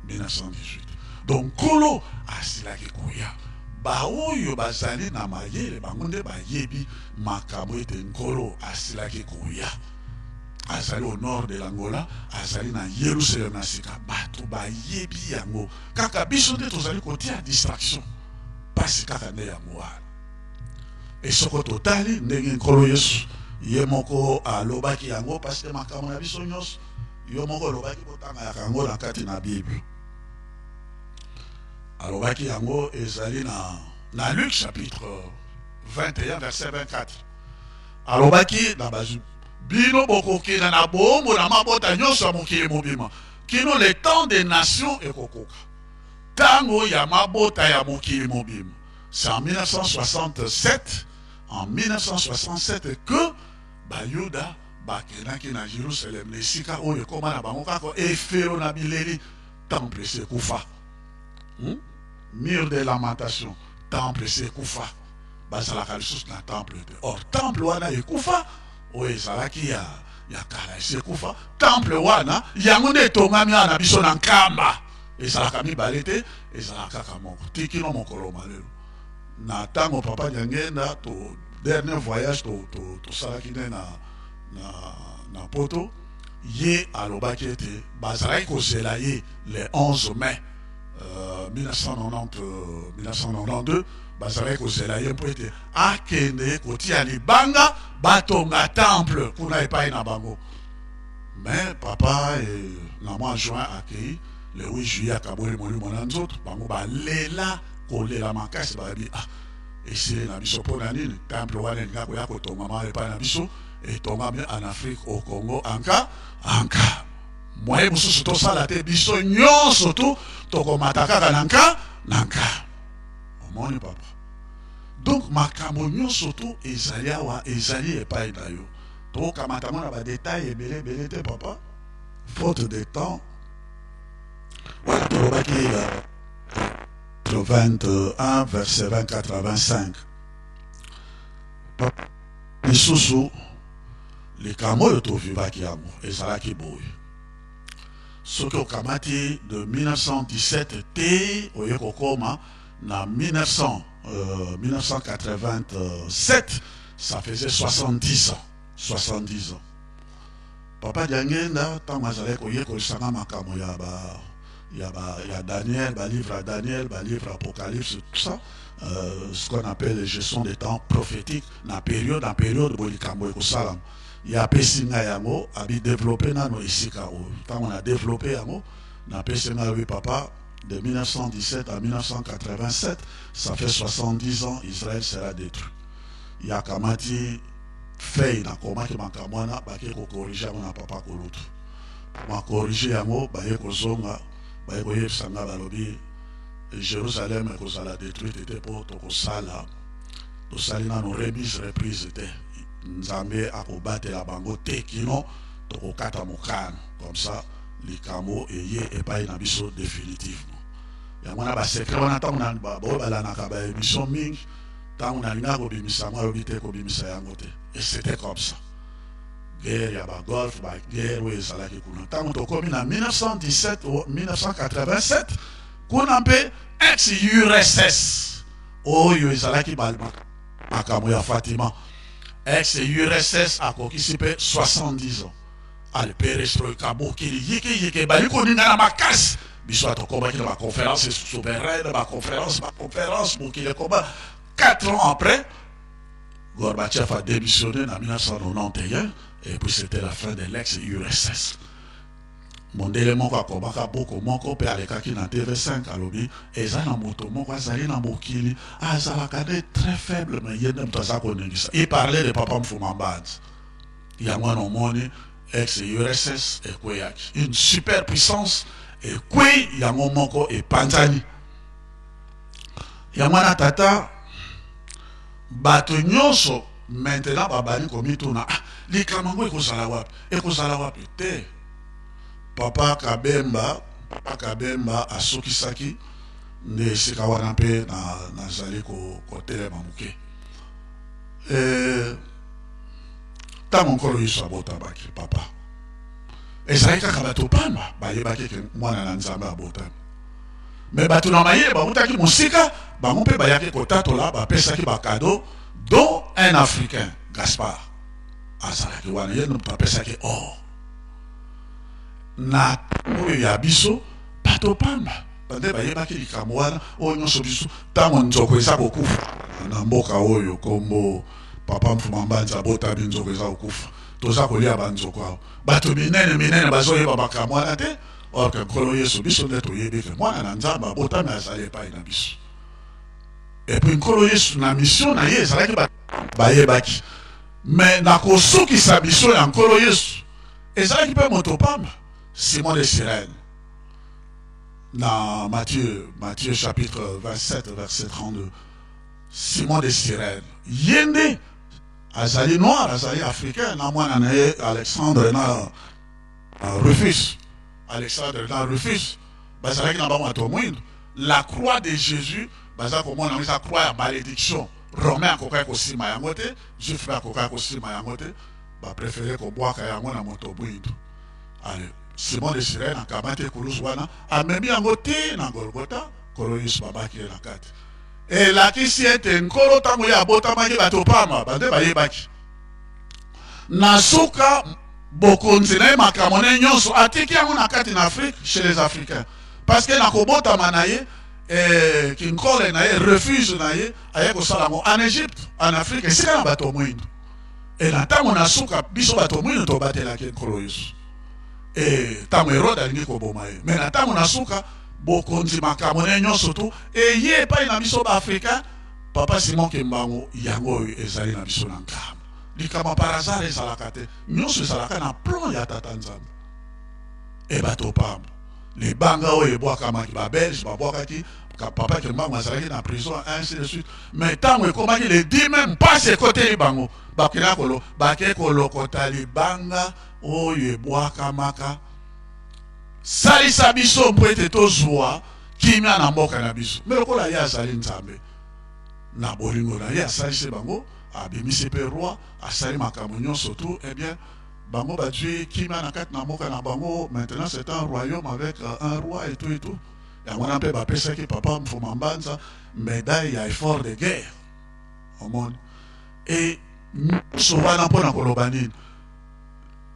1918. Donc kolo asilaki koya ba oyo bazali na mayele bango nde bayebi makambo ete nkolo asilaki koya azali au nord de l'Angola azali na Yerusalem na sika bato bayebi yango kaka biso nde tozali kotia distraction pasi kaka nde yango wana. Et soko totali ndenge nkolo Yesu ye moko alobaki yango parce que makambo na biso nyonso yo moko alobaki botanga ya kango na kati na Bible. Alobaki yango ezali na Luc chapitre 21 verset 24. Alobaki na bazu bino bokokina na bombo na mabota nyonso ya mokili mobima kino le temps des nations ekokoka tango ya mabota ya mokili mobima. C'est en 1967 que Bayuda bakenaki na Jérusalem lesika oyo ekoma na bango kaka efero na bileli temple sekufa. Mur de lamentation, temple sekufa. Bazalaka lisusu na temple te. Or temple wana ekufa oyo ezalaki ya kala sekufa. Temple wana yango nde etongami na biso na nkamba ezalaka mibale te ezalaka kaka moko tikino mokolo malelo. Na tango papa nyangenda to dernier voyage to salaki na poto ye alobaki ete bazalaki kozela ye le 11 mai 1992 bazalaki kozela ye mpo ete akende kotia libanga batonga temple kuna epai na bango. Mais papa na mois juin akei le 8 juillet akaboli molimo na nzoto bango balela kolela makasi bayebi esili na biso mpo na nini temple wana elinga koya kotongama epai na biso etongami en Afrique au Congo anka moyen mosusu tosala te biso nyonso tu tokomata kaka nanka omoni papa. Donc makambo nyonso tu ezali awa ezali epai na yo tokamata mona badetail ebele te papa faute de temps. Voilà, tolobaki 21 verset 24 à 25 lisusu likambo oyo tovivaki yango ezalaki boye soki okamati de 1917 te oye kokoma na 1987 ça faisait 70 ans 70 ans. Papa Diangenda ntango azalaki koyekolisanga makambo ya Daniel, livre à Daniel, livre Apocalypse, tout ça, ce qu'on appelle la gestion des temps prophétiques, dans période, bolikambo ekosalam. Il y a pesinga yango, abi développé nano ici kao. Tant on a développé yango, na pesinga oui papa, de 1917 à 1987, ça fait 70 ans, Israël sera détruit. Il y a kamati fait na komaki makamwana, baki ko corriger mon papa kolutu. Ma corriger yango, baye ko zonga. Sanga balobi Jérusalem ekozala détruite était pour tokosala tosalina no remise reprise te nzambe akobatela bango te kino tokokata mokano comme ça likambo eye epai na biso définitivement yango na basekre wana ntango na balanaka baémission mingi ntango nalinga kobimisa yango ayobi te kobimisa yango te et c'était comme ça. Guerre ya bagolf, guerre oyo ezalaki kuna ntango tokomi na 1917 ou 1987 kuna mpe ex-URSS oyo ezalaki makambo ya Fatima. Ex-URSS akokisi mpe 70 ans ale perestroika mokili yike bali koninga na makasi biso atokomaki na baconférence souveraine baconférence mokili ekoba 4 ans après Gorbatchev a démissionné en 1991 et puis c'était la fin de l'ex-URSS. Mon élément a combattu beaucoup moko pe alekaki na TV5 alobi eza na moto moko azali na mokili azalaka très faible mais yende mtaza koningisa. Il parlait de Papa Mfumambanzi. Yango na moni ex-URSS ekweyaki une super puissance ekwe yango moko epanzani. Yango na tata bato nyonso maintenant babani komituna likambo ekozala wapi te. Papa Kabemba asokisaki nde esika wana mpe nazali kotelema moke ntango nkolo yesu abotamaki papa ezalaki kaka bato pamba bayebaki ke mwana na nzambe abotami me bato na mayele bamutaki mosika bango mpe bayaki kotatola bapesaki bakado dont un africain Gaspard azalaki wana ye moto apesaki or na oyo ya biso bato pamba bande bayebaki likambo wana oyo nyonso biso ntango nzoko eza kokufa na mboka oyo kombo Papa Mfumambanzi abotami nzoko eza kokufa toza kolia banzoko awo bato minene bazoyeba makambo wana te or ke nkolo yesu biso nde toyebi ke mwana na nzambe abotami azali epai na biso epuis nkolo yesu na mission na ye ezalaki bayebaki me na kosukisa biso ya nkolo yesu ezalaki mpe moto pamba Simon de Cyrène dans Matthieu chapitre 27 verset 32 Simon de Cyrène yende azali noir azali africain na mwana na ye Alexandre na Rufus bazalaki na bango bato mwindo la croix de Jésus baza komona eza croix ya malédiction romain akokaki kosima yango te juif mpe akokaki kosima yango te bapréféré kobwaka yango na moto mwindo ale Simon de Cyrène akamati ekulusu wana amemi yango te na Golgota nkolo yesu babaki ye na kati elakisi ete nkolo ntango ye abotamaki bato pamba bande bayebaki na suka bokonzi na ye makambo ne nyonso atiki yango na kati na Afrique chez les Africains parce que na kobotama na ye kinkole na ye refuge na ye aye kosala yango en Égypte en Afrique esika na bato mwindo e na ntango na suka biso bato mwindo tobatelaki nkolo yesu ntango Herode alingi koboma ye me na ntango na suka bokonzi makambo ne nyonso tu eye epai na biso baafrikain Papa Simon Kimbangu yango oyo ezali na biso na nkambo likambo par hasard ezalaka te nyonso ezalaka na plan ya tata nzambe et bato pam. Les banga ou les bois comme les belges, qui papa qui m'a mazalaki en prison, ainsi de suite. Mais tant que comment il dit même pas ce côté bango, bakina kolo, baké kolo kotali banga ou les bois kamaka. Sali sabiso mbwete to zoa, kimia na mboka na biso. Mais ko la ya sali nzambe. Na bolingo na ya sali se bango, abimise pe roi, asali makamunyo surtout, eh bien bango batui kimia na kat na mboka na bango. Maintenant c'est un royaume avec un roi et tout et tout. Et on a pas pensé que papa m'fumambanza médaille à effort de guerre au monde. Et souvent on a kolobani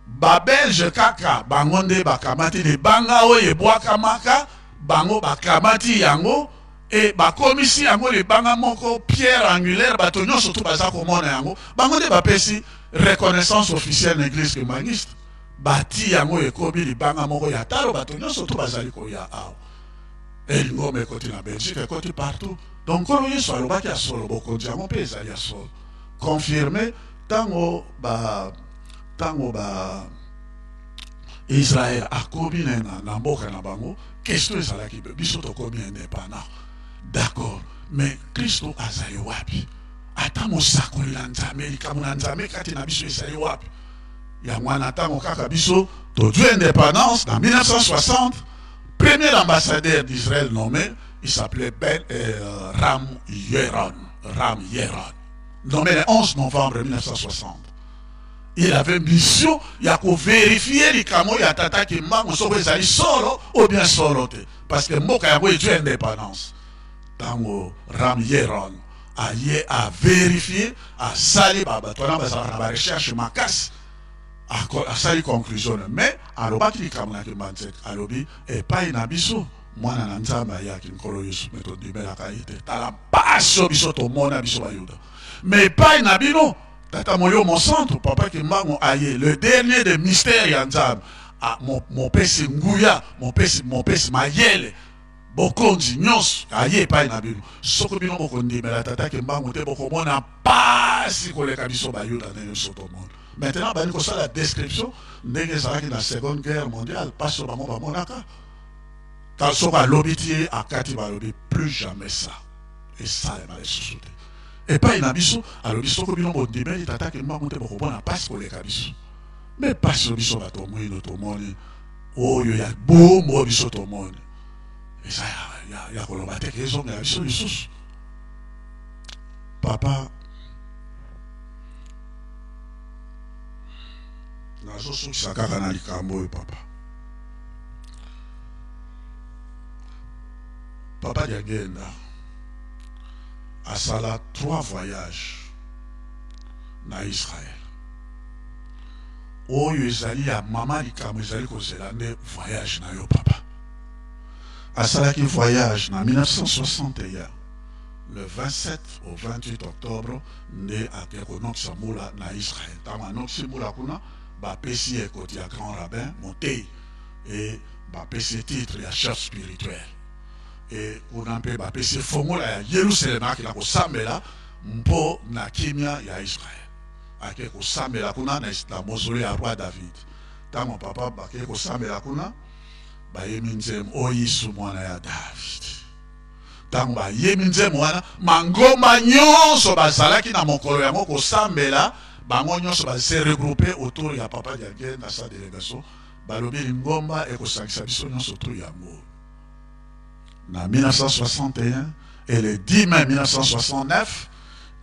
ba belge kaka bangonde bakamati de banga oye boaka maka bango bakamati yango et bakomisi yango le banga moko pierre angulaire batonyo surtout baza komona yango bangonde bapesi reconnaissance officielle de l'église humaniste bati yango ekomi le banga moko ya talo batonyo surtout bazali koya awo. Et l'homme est côté en Belgique, est côté partout. Donc, quand on est sur le bas, il y a solo, beaucoup de gens, on peut y aller solo. Confirmé, tant Israël a commis un boka na bango, qu'est-ce que ça qui peut biso to commis indépendant. D'accord, mais Christo a zali wapi. Ata mo sakoli la nzambe, likamuna nzambe kati na biso ezali wapi. Ya mwana tango kaka biso to du indépendance en 1960. Premier ambassadeur d'Israël nommé, il s'appelait Ram Yeron. Nommé le 11 novembre 1960. Il avait mission, il a vérifié les camo, il a attaqué Mango, solo ou bien solo. Parce que Moka a eu indépendance. Dans Ram Yeron, a vérifié, a sali, a recherche ma casse. A sali conclusion mais aloba ki kamuna ki manzet alobi e pa ina biso mwana na nzamba ya ki nkolo yesu méthode de bela kaite tala baso biso to mona biso bayuda mais pa ina bino tata moyo mon centre papa ki mbango aye le dernier des mystères ya nzamba mon pesi nguya mon pesi mayele bokonzi nyos aye pa ina bino soko bino bokondimela tata ki mbango te bokomona pasi koleka biso bayuda ne soto mona. Maintenant, ben, ça la description, la Seconde Guerre mondiale, pas sur le Monaka. Quand on va l'obéir à Kati, plus jamais ça. Et ça, il va les sous-souter. Et pas une abisso, à l'obéissance, comme on dit, mais il t'attaque et m'a monté pour qu'on a pas ce qu'on les cabissos. Mais pas sur l'obéissance, à ton monde, oh, il y a beau mot bisso ton monde. Et ça, il y a colobaté qui ont mis abisso, les sous. Papa, nazosukisa kaka na likambo oyo papa diagenda asala 3 voyages na Israël oyo ezali ya mama likambo ezali kozela nde voyage na yo papa asalaki voyage na 1961 le 27 au 28 octobre nde akeko nokisa mbula na Israël ntango anokisi mbula kuna bapesi ekoti ya grand rabbin Montei et bapesi titre ya chef spirituel et kuna mpe bapesi fongola ya Yerusalem akila kosambela mpo na kimia ya Israël ake kosambela kuna na mausolée ya roi David ntango papa bake kosambela kuna bayemi nzembo oyisu mwana ya David ntango bayemi nzembo wana mangomba nyonso bazalaki na mokolo yango kosambela bango nyonso se regrouper autour ya papa diagé dans sa délégation balobi ngomba et kosangisa biso nyonso autour yango na 1961 et le 10 mai 1969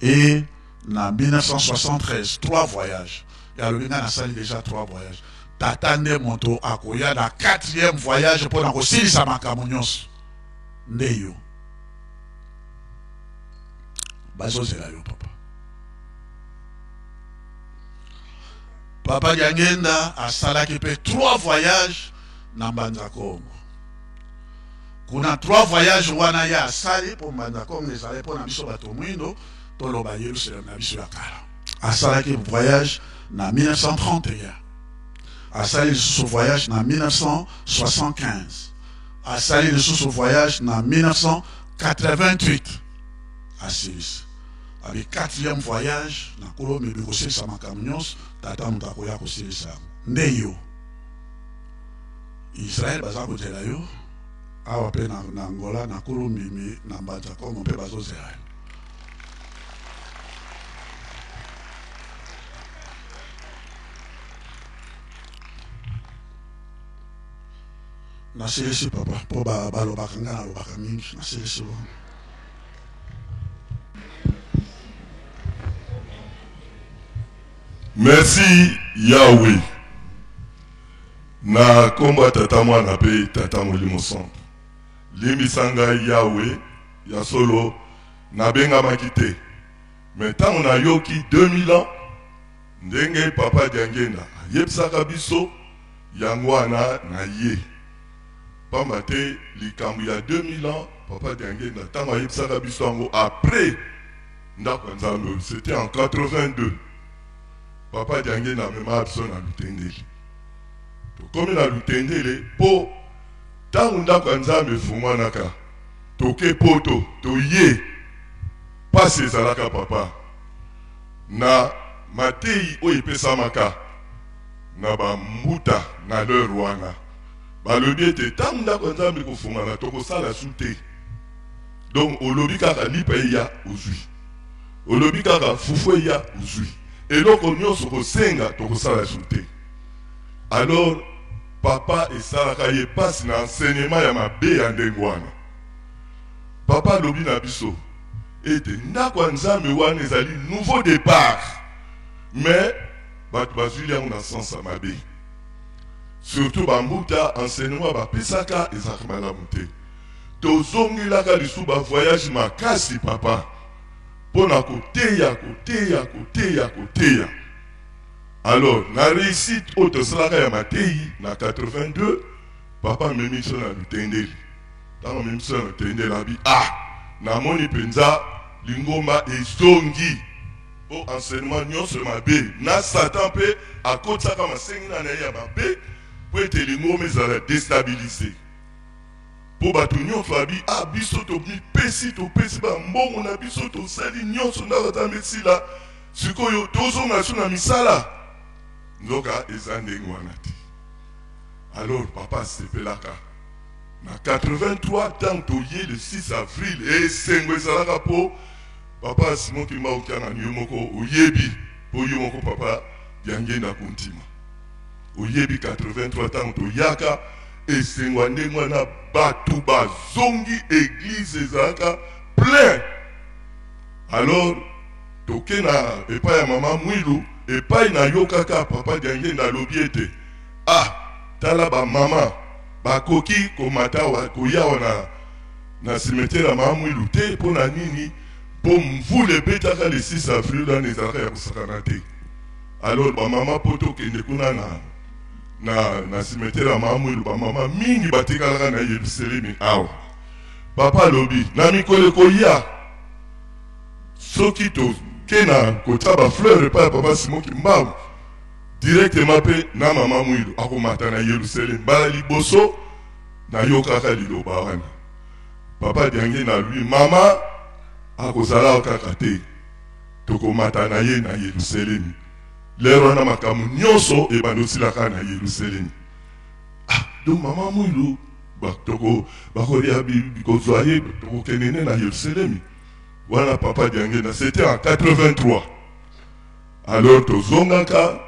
et na 1973 3 voyages ya lobi na sali déjà 3 voyages tatande moto akoya na 4e voyage pour na kosilisa makambo nyonso ndeyo bazozela yo papa Papa Diangenda a salaki pe 3 voyages na Mbanza Kongo. Kuna 3 voyages wana ya asali po Mbanza Kongo ezali po na biso bato mwindo toloba Yerusalem na biso ya kala. Asalaki voyage na 1931. Asali lisusu voyage na 1975. Asali lisusu voyage na 1988. Assis. Avec 4e voyage, na kolo me bikose sa makamnyos, tata mutakoya kosilisa. Ndeyo. Israël baza kozela yo awa pe na Angola na Kulumbimi na Mbanza Kongo pe bazozela nasilisi papa po balobaka nga nalobaka mingi nasilisi bo. Merci Yahweh. Na komba tata mwana pe tata molimo santo. Limbisanga Yahweh ya solo na benga makite. Mais tant na yoki 2000 ans ndenge papa diangenda yebsaka biso yangwana na ye. Pamba te likambu ya 2000 ans papa diangenda tant yebsaka biso yango après ndako nzambe c'était en 82. Papa Diangé n'a même pas besoin de l'utendele. Comme il a l'utendele, pour tant on a quand ça me fuma naka, toke poto, to ye, pas ces alaka papa. Na matei o epesa maka, na ba mbuta na leur wana. Ba le bien te tant on a quand ça me fuma na toko sala soute. Donc au lobby kaka lipa ya uzui, au lobby kaka fufu ya uzui. Et donc on y se senga to kosala soute. Alors papa et Saraka ye passe na enseignement ya mabe ya ndengwana. Papa lobi na biso ete ndako nzambe wana ezali nouveau départ. Mais bat bazuli ya na sens mabe. Surtout bambuta enseignement ba pesaka ezakmala mute. To zongi la ka lisu ba voyage makasi papa. Pona koteya. Alors, la réussite au Tosalaka ya Matei, na 82, papa me mis sur la lutendeli. Dans même sur la lutendeli, la bi, na moni penza, lingoma et zongi. Au enseignement, nyon sur ma bé, na satan pe, à côté ça comme sengi na ya ma bé, pour être lingoma zala déstabilisé. Po batu nyonso abi biso to pesi ba mbongo na biso to sali nyonso na kata mesila sikoyo tozonga suna misala nzoka ezande ngwanati. Alors papa sepelaka na 83 tant toye le 6 avril et sengwe ezalaka po papa Simon Kimba okiana nyomoko oyebi po yomoko papa yange na kontima oyebi 83 tant toyaka et c'est na batu bazongi église ezaka plein. Alors toke na epa ya mama mwilu epa na yokaka papa diange na lobiete tala ba mama bakoki komata wa koya na cimetière ya mama mwilu te po na nini po mvule betaka le 6 avril na ezaka ya kosakana te. Alors ba mama poto kende kuna na cimetière ya mamwilu ba mama mingi batikalaka na Yerusalemi awa. Papa lobi na mikolo koya soki to kena kota ba fleur pa papa Simon Kimba directement pe na mama mwilu akomata na Yerusalemi bala liboso na yokaka liloba wana. Papa diange na lui mama akozala kaka te tokomata na ye na Yerusalemi. Lero na makamu nyonso ebanosilaka na Yerusalemi. Donc mama mwilu toko bakoria bikozwaye toko kenene na Yerusalemi. Voilà papa diangena c'était en 83. Alors tozongaka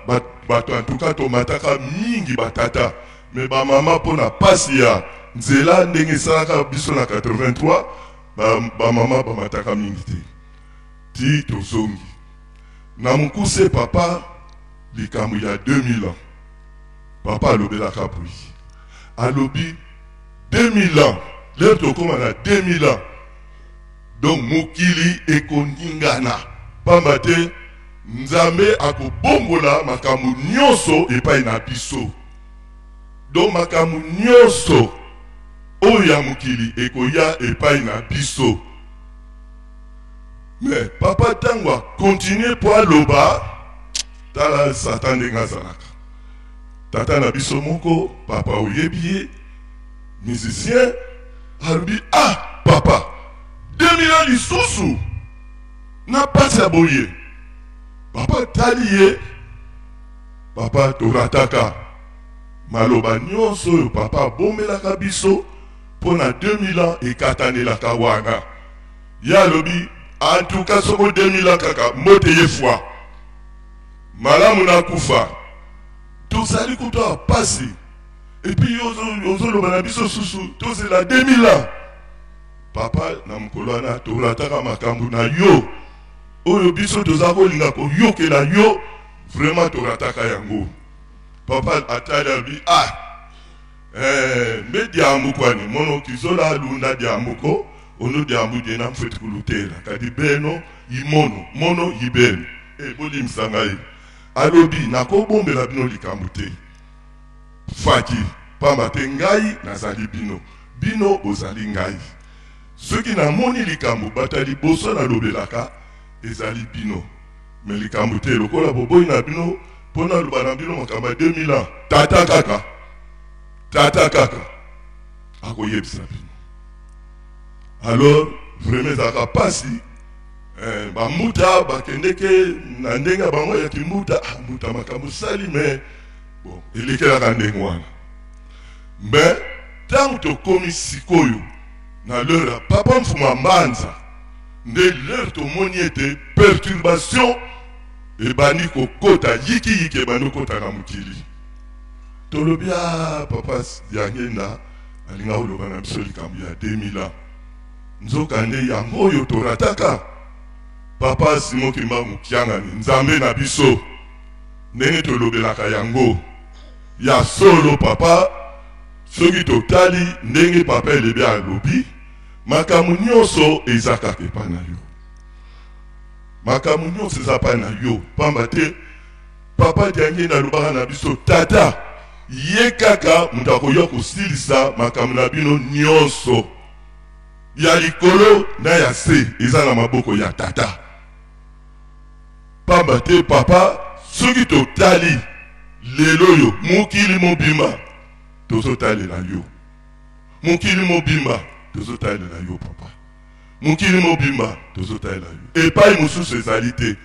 bato en tout cas tomataka mingi batata mais ba mama pona pasi ya nzela ndenge salaka biso na 83 ba mama bamataka mingi te. Ti tozongi na mukuse papa likambu ya 2000 ans. Papa alobelaka pui. Alobi 2000 ans. L'heure tokoma na 2000 ans. Donc mokili ekondingana. Pamba te nzambe akobombola makambu nyonso epai na biso. Donc makambu nyonso oyo ya mokili ekoya epai na biso. Mais papa tangwa continue po aloba tala satan denga zalaka. Tata na biso moko papa oyebi musicien alobi papa 2000 ans lisusu na pasi ya boye. Papa tali ye papa torataka maloba nyonso oyo papa abomelaka biso mpona 2000 ans ekatanelaka wana ye alobi en tout cas soko 2000 ans kaka mbote ye foi malamu nakufa tozali kuta pasi epuis ozoloba na biso susu tozela 2000 ans papa na mokolo wana tolataka makambo na yo oyo biso toza kolinga koyokela yo vraiment tolataka yango papa atali abi mbe diambuko ani mono kizola alunda diambuko ono diambu dena mfeti kulutela kadi beno mono yibeno bolimisa ngai alobi nakobombela bino likambo te faki pamba te ngai nazali bino bozali ngai soki namoni likambo bata liboso nalobelaka ezali bino me likambo te lokola boboyi na bino mpona loba na bino makambo ya 2000 ans tata kaka akoyebisa bino alors vraiment ezalaka pasi bamuta bakendeke na ndenge ya bango ya kimuta muta makambo sali me bon elekelaka ndenge wana me ntango tokomi sikoyo na lera papa mfuma mbanza nde lere tomoni ete perturbation ebandi kokota yikiyiki ebandi kokota na mokili tolobi papa yangenda alinga oloba na biso likambo ya 2000 ans nzoka nde yango oyo torataka papa simoki mbangu kiangani nzambe na biso ndenge tolobelaka yango ya solo papa soki totali ndenge papa elebi alobi makambo nyonso eza kaka epai na yo makambo nyonso eza epai na yo pamba te papa diangeni alobaka na biso tata ye kaka moto akoya kosilisa makambo na bino nyonso ya likolo na ya se eza na maboko ya tata pamba te papa soki totali lelo yo mokili mobimba tozotalela yo mokili mobimba tozotalela yo papa mokili mobimba tozotalela yo epai mosusu ezali te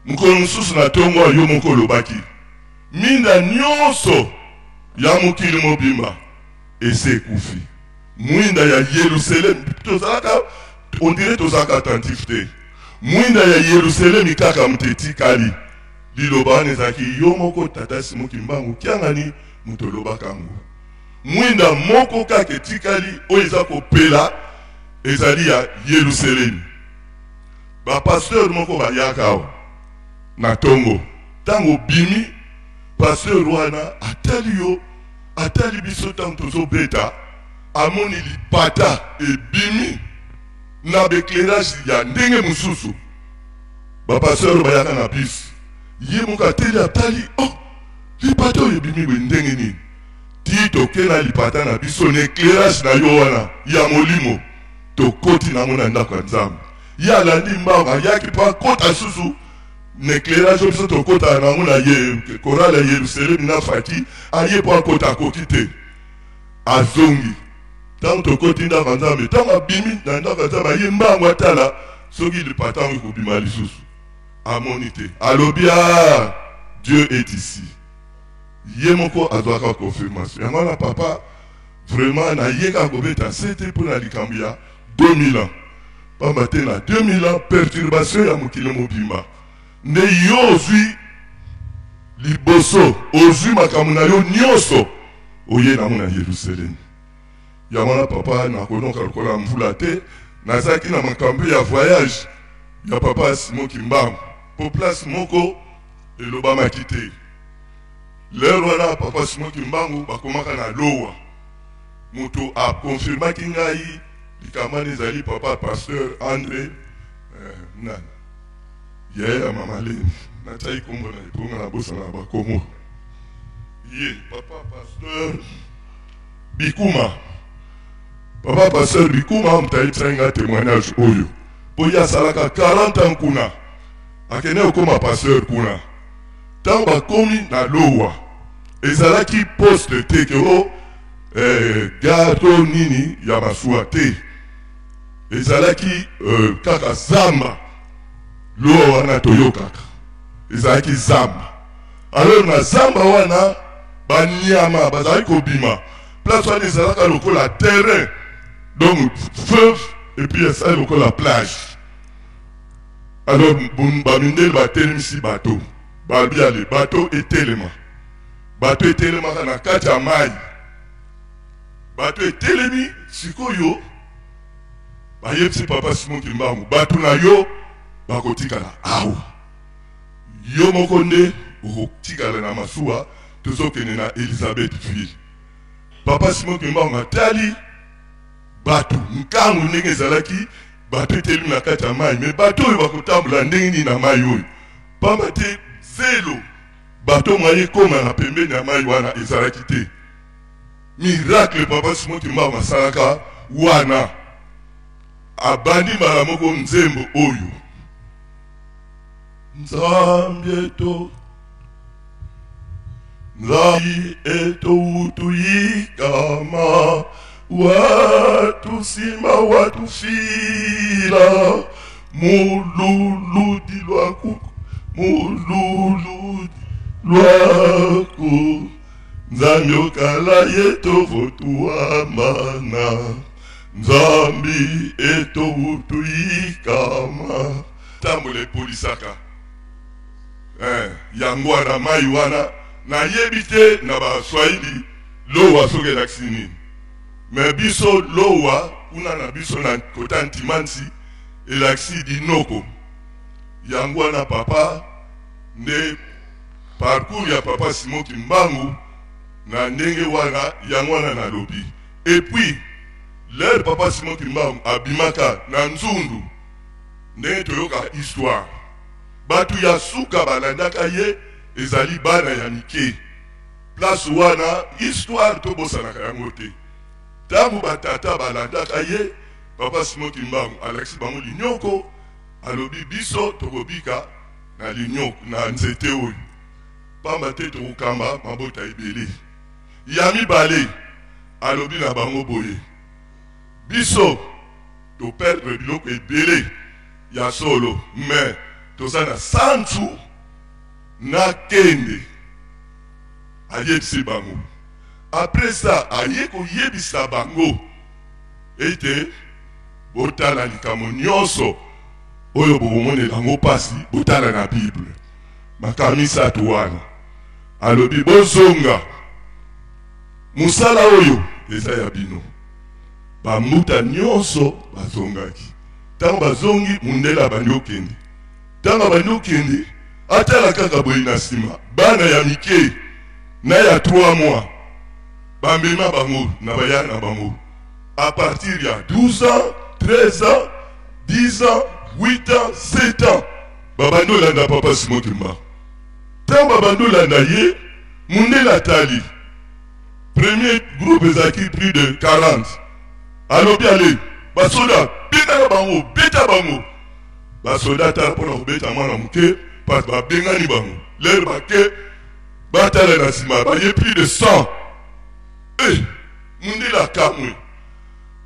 mokolo mosusu na ntongo yo moko olobaki minda nyonso ya mokili mobimba ese ekufi mwinda ya Yerusalem tozalaka ondire tozalaka attentif te mwinda ya Yerusalem kaka mutetikali liloba wana ezalaki yo moko tata simoki mbangu kiangani moto olobaka yango mwinda moko kaka etikali oyo eza kopela ezali ya Yerusalem bapasteur moko bayaka awa na ntongo ntango bimi pasteur wana atali biso ntango tozobeta amoni lipata ebimi na beklerage ya ndenge mosusu bapasteur bayaka na biso ye moko atali lipata oyo ebimi bwe ndenge nini ti tokena lipata na biso na éclairage na yo wana ya molimo tokoti nango na ndako ya nzambe ye alandi mbango ayaki mpo akota susu na éclairage biso tokota nango na ye korale ya Yerusalem na faki aye mpo akota akoki te azongi ntango tokoti ndako ya nzambe ntango abimi na ndako ya nzambe aye mbango atala soki lipata yango ekobima lisusu amoni te alobi Dieu est ici ye moko azwaka confirmation yango na papa vraiment nayeka kobeta sete mpo na likambo ya 2000 ans pamba te na 2000 ans perturbation ya mokili mobimba nde yo ozwi liboso ozwi makambo na yo nyonso oye nango na Yerusalem yango na papa nakonoka lokola mvula te nazalaki na makambo ya voyage ya papa simoki mbangu po place moko elobamaki te lero wana papa simoki mbangu bakomaka na lowa moto akonfirmaki ngai likamani ezali papa pasteur André nani ye ya mamaleni natai kombo na eponga na bosa na bakomo ye papa pasteur Bikuma papa pasteur Bikuma mutayebisa nga témoignage oyo po ye asalaka 40 ans kuna akende okoma pasteur kuna ntango bakomi na lowa ezalaki poste te ke gato nini ya masuwa te ezalaki kaka zamba lowa wana toyokaka ezalaki zamba alors na zamba wana banyama bazali kobima place wana ezalaka lokola terrain donc feu et puis esali lokola plage. Alors bamindele batelemisi bato balbi ale bato etelema na kati ya mai bato etelemi sikoyo bayebisi Papa Simon Kimbangu bato na yo bakotikala awa yo moko nde okotikala na masuwa tozokende na Elisabethville. Papa Simon Kimbangu atali bato nkango ndenge ezalaki bato etelemi na kati ya mai me bato oyo bakotambola ndenge nini na mai oyo pamba te zelo bato mwaye koma na pembeni ya mai wana ezalaki te. Miracle Papa Simon Kimbangu asalaka wana abandi mbala moko nzembo oyo Nzambi eto utuyikama watu sima watu fila mululudi lwaku Nzambi okala yeto votuamana Nzambi eto utuyikama tambule polisaka yango na mai wana na yebite na baswahili lowa soke laksini me biso lowa kuna na biso na kota ntimansi elaksi dinoko yango na papa nde parcours ya Papa Simon Kimbangu na ndenge wana yango na lobi et puis leur Papa Simon Kimbangu abimaka na nzundu ndenge toyoka histoire batu ya suka balandaka ye ezali bana ya mike place wana histoire tobosanaka yango te tangu batata balandaka ye Papa Simon Kimbangu alakisi bango linyoko alobi biso tokobika na linyoko na nzete oyo pamba te tokokamba mabota ebele ya mibale alobi na bango boye biso toperdre biloko ebele ya solo mais tozana santu na kende ayebisi bango après ça aye koyebisa bango ete botala likambo nyonso oyo bokomonela yango pasi botala na Bible makambo misato wana alobi bozonga musala oyo eza ya bino bamuta nyonso bazongaki ntango bazongi mundela bandi okende ntango bandi okende atala kaka boye na nsima bana ya mike na ya 3 mois bamema bango na baya na bango à partir ya 12 ans 13 ans 10 ans 8 ans 7 ans babandi olanda Papa Simon Kimbangu ntango babandi olanda ye mundela tali premier groupe ezalaki plus de 40 alobi ale basoda bengaka bango beta bango basoda tala mpona kobeta mwana moke parce babengani bango lere bake batala na nsima baye plus de 100 mundela kamwe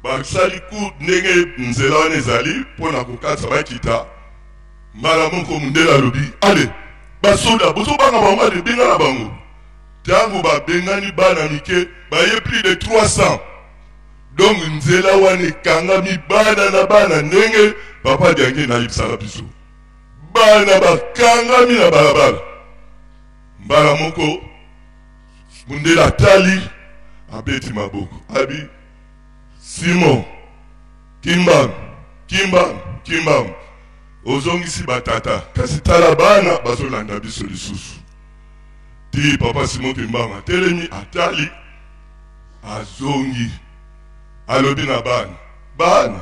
basali ku ndenge nzela wana ezali mpona kokatisa bakita mbala moko mundela alobi ale basoda bozobanga bango ale bengana bango ntango babengani bana mike baye plus de 300 donc nzela wana ekangami bana na bana ndenge papa diange nayebisaka biso bana bakangami na balabala mbala moko mundela tali abeti maboko abi Simon Kimbangu ozongisi batata kasi tala bana bazolanda biso lisusu ti Papa Simon Kimbangu atelemi atali azongi alobi na bana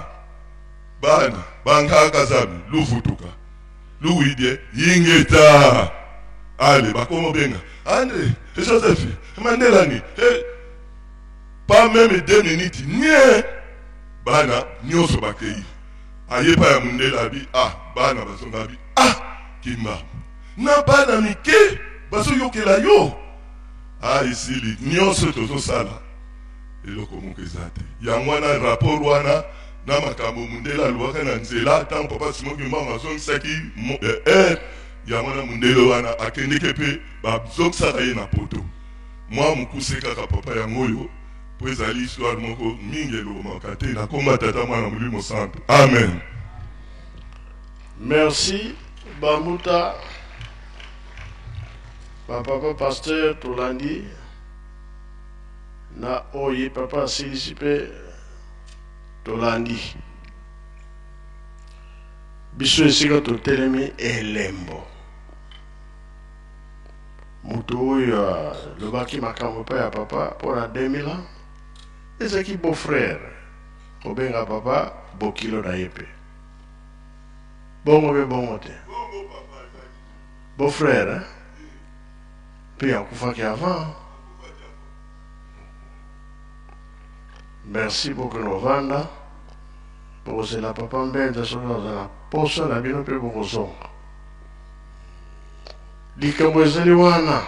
bangaka zami lufutuka luwidie yingeta ale bakomo benga André Joseph Mandela ni pas même 2 minutes nie bana nyonso bakei ayepa ya mundela bi bana bazonga bi Kimbangu na bana mike bazoyokela yo isili nyonso tozosala eloko moko eza te yango wana rapport wana na makambo mundela alobaka na nzela ntango Papa Simon Kimbangu azongisaki yango wana mundela wana akendeke mpe bazongisaka ye na poto moi mokuse kaka papa ya moyo po ezali histoire moko mingi elobamaka te nakomba tata mwana molimo santo amen. Merci Bamuta papa pasteur Tolandi na oye papa Silisipe Tolandi biso esika totelemi elembo mutu oyo lobaki makambo mpe ya papa mpona 2000 ans ezalaki beau frère kobenga papa bokilo na ye mpe bongo mpe bongo te beau frère mpe akufaki avant. Merci beaucoup novanda bokozela papa mbenza soki ozala posa na bino mpe bokozonga likambo ezali wana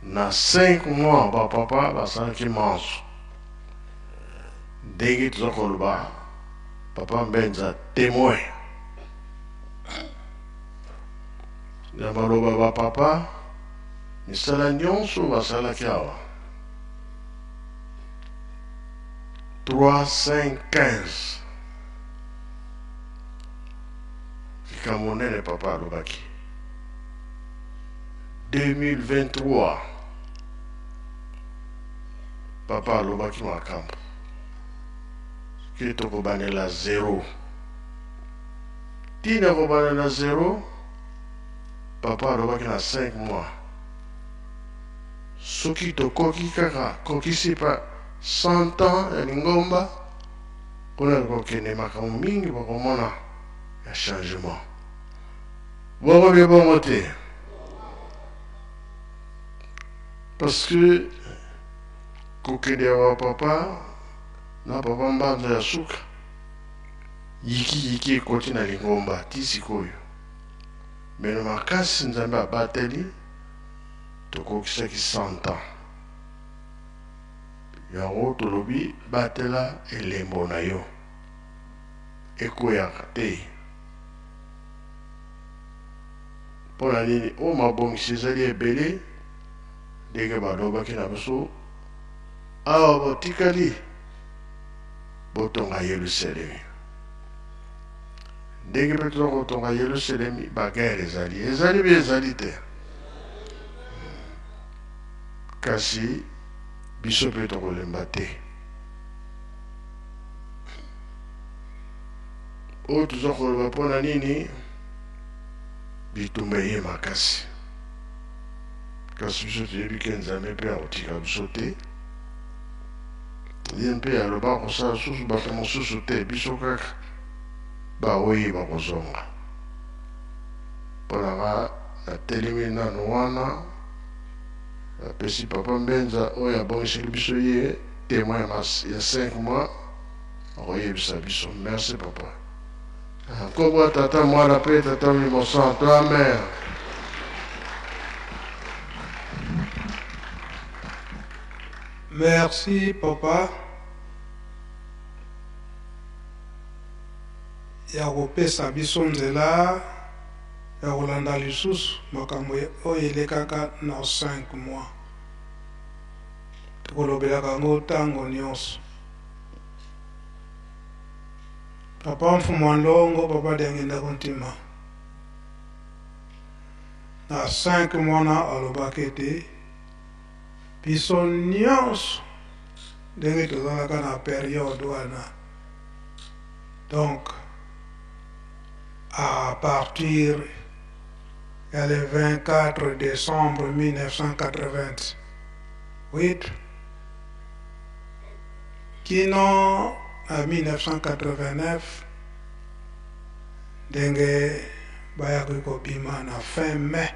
na 5 mois bapapa basalaki manso ndenge toza koloba papa mbenza témoin na baloba bapapa misala nyonso basalaki awa 3, 5, 15 likambo nene papa alobaki 2023 papa alobaki makambo ke tokobanela 0 tina kobanela 0 papa alobaki na 5 mois soki tokoki kaka kokisi pa 100 ans ya lingomba kuna kokende makambo mingi bakomona ya changement bongo bie bongo te parce que kokende ya papa na papa mbanza ya suka yiki ekoti na lingomba ti sikoyo meno makasi nzambe abateli tokokisaki 100 ans yango tolobi batela elembo na yo ekoyaka te mpona nini o mabongisi ezali ebele ndenge balobaki na biso awa botikali botonga yelusalemi ndenge mpe toza kotonga yelusalemi bagere ezali be ezali te kasi biso mpe tokolemba te oyo toza koloba mpona nini bitumba ye makasi kasi biso toyebi ke nzambe mpe akotika biso te ye mpe aloba kosala susu bato mosusu te biso kaka baoyi bakozonga mponanga natelemi nano wana apesi papa mbenza oyo abongiseli biso ye témoin ya 5 mois akoyebisa biso merci papa kobwa tata mwana mpe tata molimo santo amen. Merci papa ya kopesa biso nzela ya kolanda lisusu makambo oyo elekaka na 5 mois tokolobelaka yango ntango nyonso papa mfumu ndongo papa diangenda kontima na 5 mois na alobaki ete biso nyonso ndenge tozalaka na période wana donc à partir le 24 décembre 1988 kino à 1989 ndenge bayaki kobima na fin mai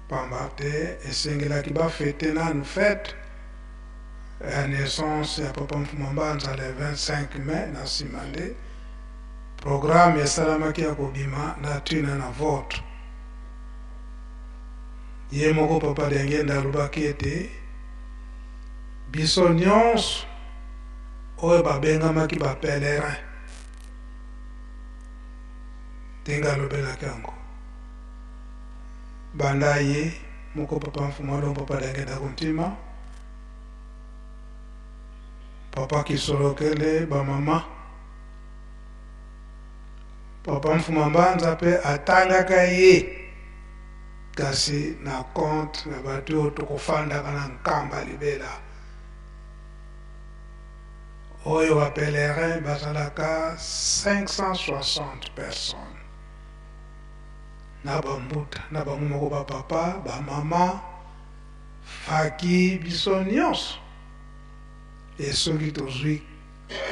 pamba te esengelaki bafete nanu fete ya naissance ya papa mfumu mbanza le 25 mai na nsima nde programme esalamaki ya kobima na ntina na vote ye moko papa diangenda alobaki ete biso nyonso oyo babengamaki bapelerin ndenge alobelaki yango banda ye moko papa mfumo don papa dangenda kuntima papa kisolokele ba mama papa mfumo mbanza pe atangaka ye kasi na compte na bato tokofanda kana nkamba libela oyo ba pèlerin bazalaka 560 personnes na bambuta na bango moko ba papa ba mama faki biso nyonso esoki tozwi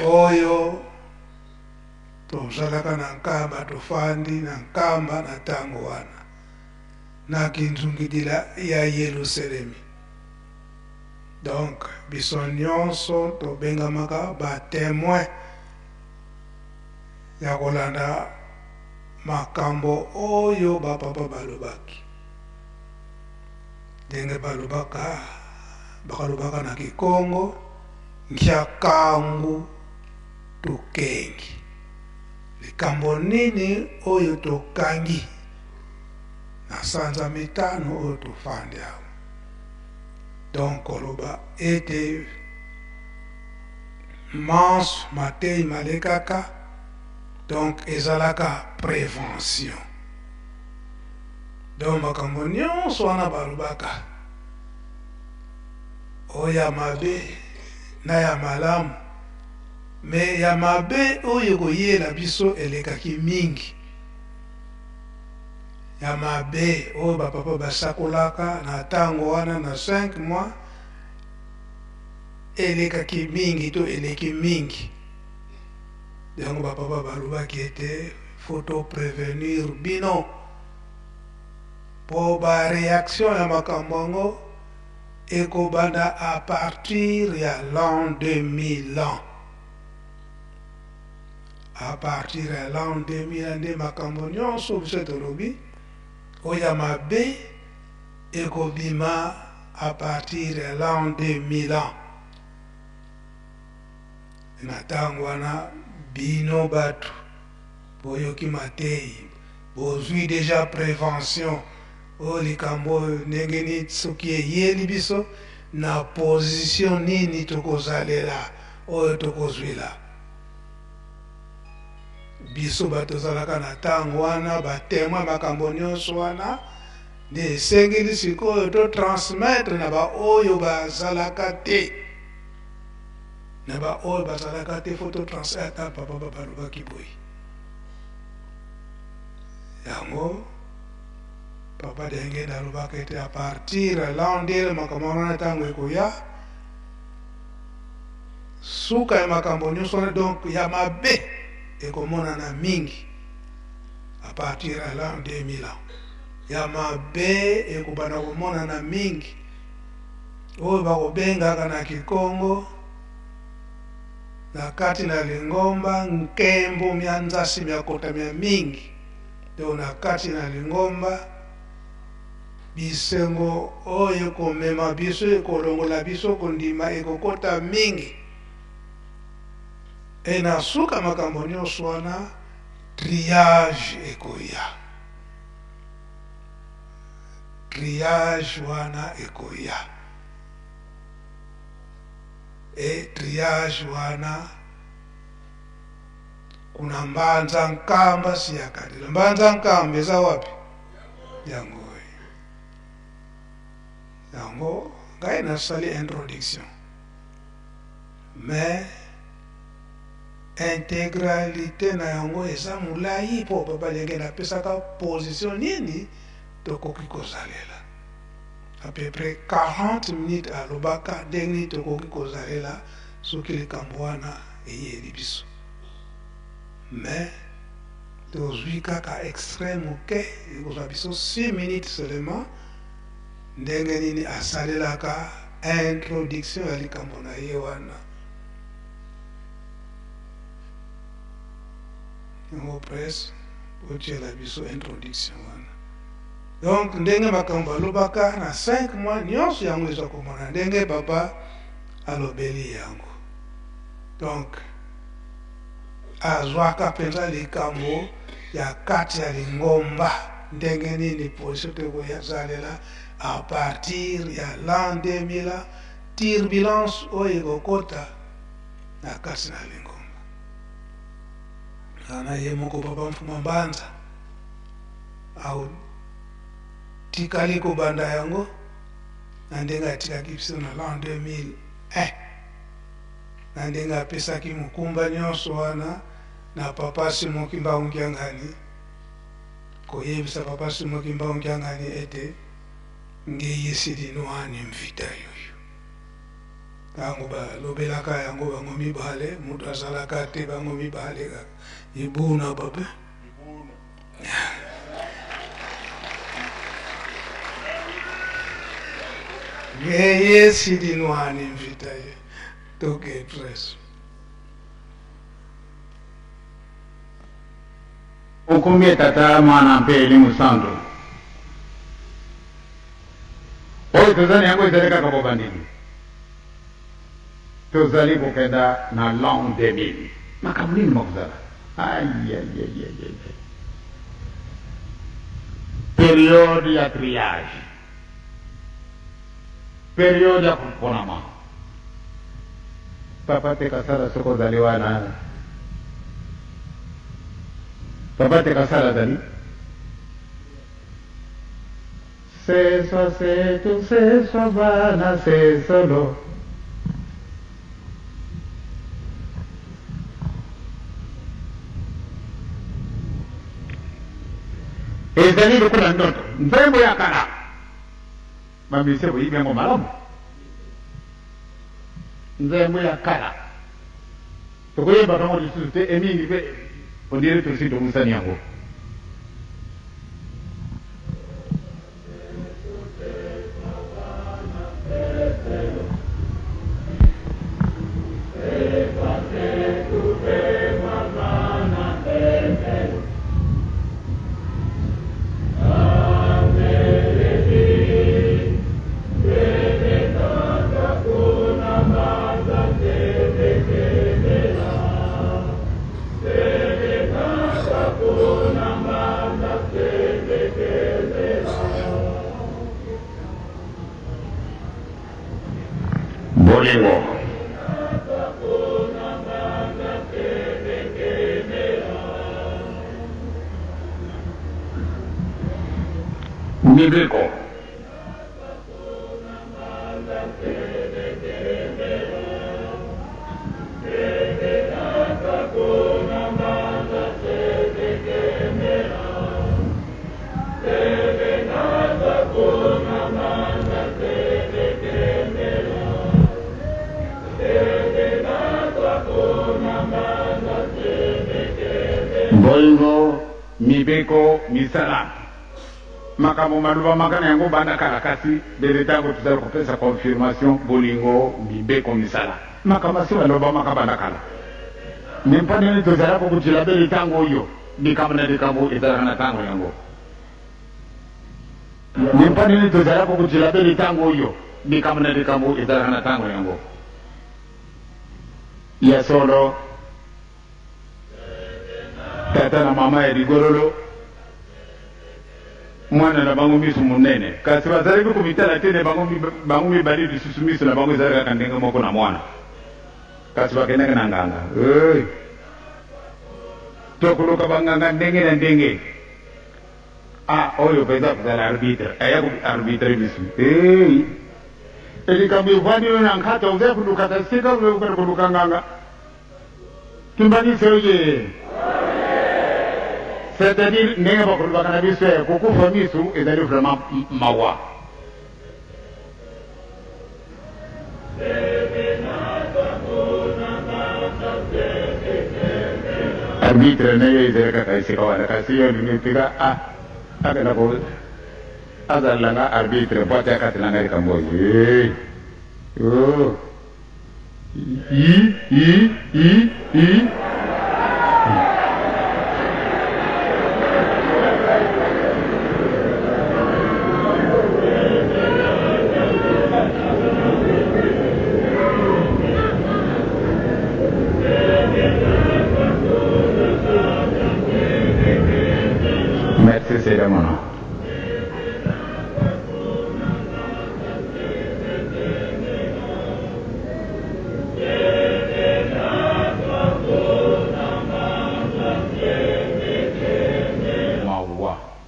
oyo tozalaka na nkamba tofandi na nkamba na ntango wana na kinzungidila ya Yerusalemi. Donc biso nyonso tobengamaka ba témoin ya kolanda makambo oyo bapapa balobaki ndenge bakalobaka na Kikongo nkiakangu tokengi likambo nini oyo tokangi na sanza mitano oyo tofandi awo. Donc koloba ete manso matei malekaka donc ezalaka prévention. Donc makambo nyonso wana balobaka oyo ya mabe na ya malamu me ya mabe oyo koyela biso elekaki mingi ya mabe oyo bapapa basakolaka na ntango wana na 5 mois elekaki mingi to eleki mingi. Donc bapapa balobaki ete faut prévenir bino po ba réaction ya makambo yango ekobanda à partir ya l'an 2000 ans. À partir ya l'an 2000 nde makambo nyonso biso tolobi oya mabe ekobima à partir ya l'an 2000 ans. Na ntango wana bino bato boyoki matei bozwi déjà prévention oyo likambo ndenge nini soki eyeli biso na position nini tokozalela oyo tokozwila biso bato tozalaka na ntango wana batémoin makambo nyonso wana nde esengeli sikoyo totransmettre na baoyo bazalaka te na baoyo bazalaka te fo totransmettre papa balobaki boye yango papa denge nalobaka ete à partir l'an ndele makambo wana ntango ekoya suka ya makambo nyonso wana donc ya mabe ekomonana mingi à partir ya l'an 2000 ans ya mabe ekobanda komonana mingi oyo bakobengaka na Kikongo na kati na Lingomba nkembo mya nzasi mya kota mya mingi do na kati na Lingomba bisengo oyo komema biso ekolongola biso kondima ekokota mingi na suka makambo nyonso wana triage ekoya triage wana ekoya triage wana kuna mbanza nkamba siyakadila mbanza nkamba eza wapi yango ngai nasali introduction mais intégralité na yango eza molai po papa ndenge napesaka position nini tokoki kozalela à peu près 40 minutes alobaka ndenge nini tokoki kozalela soki likambo wana eyeli biso mais tozwi kaka extrait moke ekozwa biso 6 minutes seulement ndenge nini asalelaka introduction ya likambo na ye wana yango presse otiela biso introduction wana. Donc ndenge makambo alobaka na 5 mois nyonso yango eza komona ndenge papa alobeli yango. Donc azwaka mpenza likambo ya kati ya Lingomba ndenge nini position tokoyazalela à partir ya l'an 2000 tire bilance oyo ekokota na kasi na Lingomba ana ye moko papa Mfuma Mbanza au tikali kobanda yango na ndenge atikaki biso na l'an 2001 na ndenge apesaki mokumba nyonso wana na papa Simoki Mbangu Kiangani koyebisa papa Simoki Mbangu Kiangani ete ngeye sidinwani mvita yoyo tango balobelaka yango bango mibale mutu azalaka te bango mibale kaka ibuna papa ngeye sidinwani mvita yoyo toke press ukumye tata mwana mpe elimu santo oyo tozali yango ezali kaka bobandeli tozali kokenda na l'an 2000 makambo nini makozala periode ya triage periode ya kuponama papa te kasala soko ozali wana papa te kasala zali seso setu seso bana sesolo ezali lokola ndoto nzembo ya kala bamise boyibi yango malamu nzembo ya kala tokoyeba bango lisusu te emingi mpe ondire tosi tomusani yango bolingo mibeko bolingo mibeko misala makambo maluba makana yango banda kala kasi bele tango tuzali kopesa confirmation bolingo mibeko misala makambo asi baloba makabanda kala mempa nini tozala kokutila bele tango oyo likambo na likambo ezalaka na tango yango mempa nini tozala kokutila bele tango oyo likambo na likambo ezalaka na tango yango ya solo tata na mama ya ligololo mwana na bango miso munene kasi bazalaki komitala te ne bango mibali lisusu miso na bango ezalaki kaka ndenge moko na mwana kasi bakendaki na nganga tokoluka banganga ndenge na ndenge oyo mpenza kozala arbitre aya arbitre biso elikambo evandino na nkata oza kulukata sika koluka nganga kimbanisi oye c'est-à-dire ndenge bakolobaka na biso kokufa misu ezali vraiment mawa arbitre nayo ezali kaka esika wana kasi yo linipika akenda ko azalanga arbitre po ate akatelanga likambo oyo Merci, c'est le moment.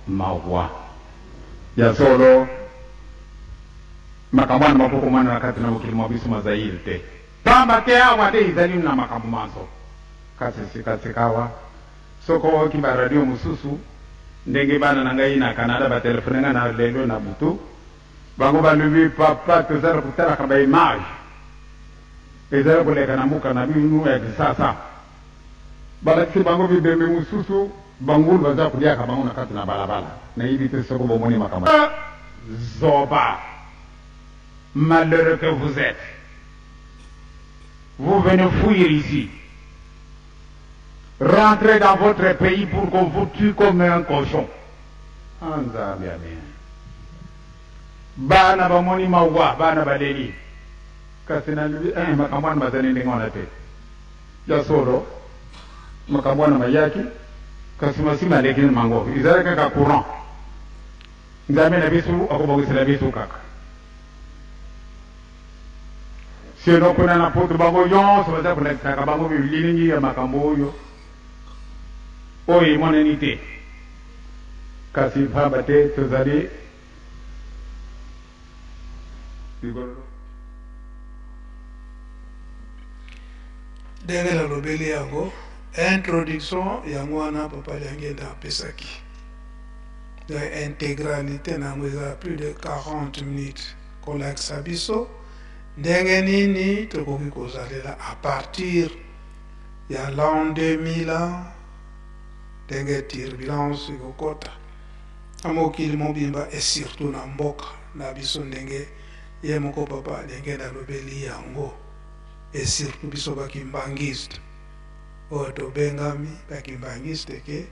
Mawa ya solo makamwana mapoko mwana wakati na ukili mwabisu mazairi te tamba ke awa te izali na makambu maso kasi kawa soko kimba radio mususu ndenge bana na ngai na Canada ba telefone nga na lelo na butu bango ba lubi papa tozara kutara kaba image ezara koleka na muka na binu ya kisasa bala bango bibembe mususu bangulu baza kulia kama una kati na balabala na hivi tu soko bomoni makama zoba malheureux que vous êtes, vous venez fuir ici, rentrez dans votre pays pour qu'on vous tue comme un cochon. Anza bien bien bana bamoni mawa bana baleli kasina makamwana bazani ndingona te ya soro makamwana mayaki kasima sima lekini mango izalaka ka courant nzame na bisu akobogisa bisu kaka sino kuna na poto bango yonso baza kuleta ka bango bilingi ya makambo yo oyi monenite kasi phabate tozali ndenge nalobeli yango introduction yango wana papa liangenda apesaki intégralité nango eza plus de 40 minutes kolakisa biso ndenge nini tokoki kozalela à partir ya l'an 2000 ndenge turbulence ekokota na mokili mobimba et surtout na mboka na biso ndenge ye moko papa liangenda alobeli yango et surtout biso bakimbangiste oyo tobengami bakimbangiste ke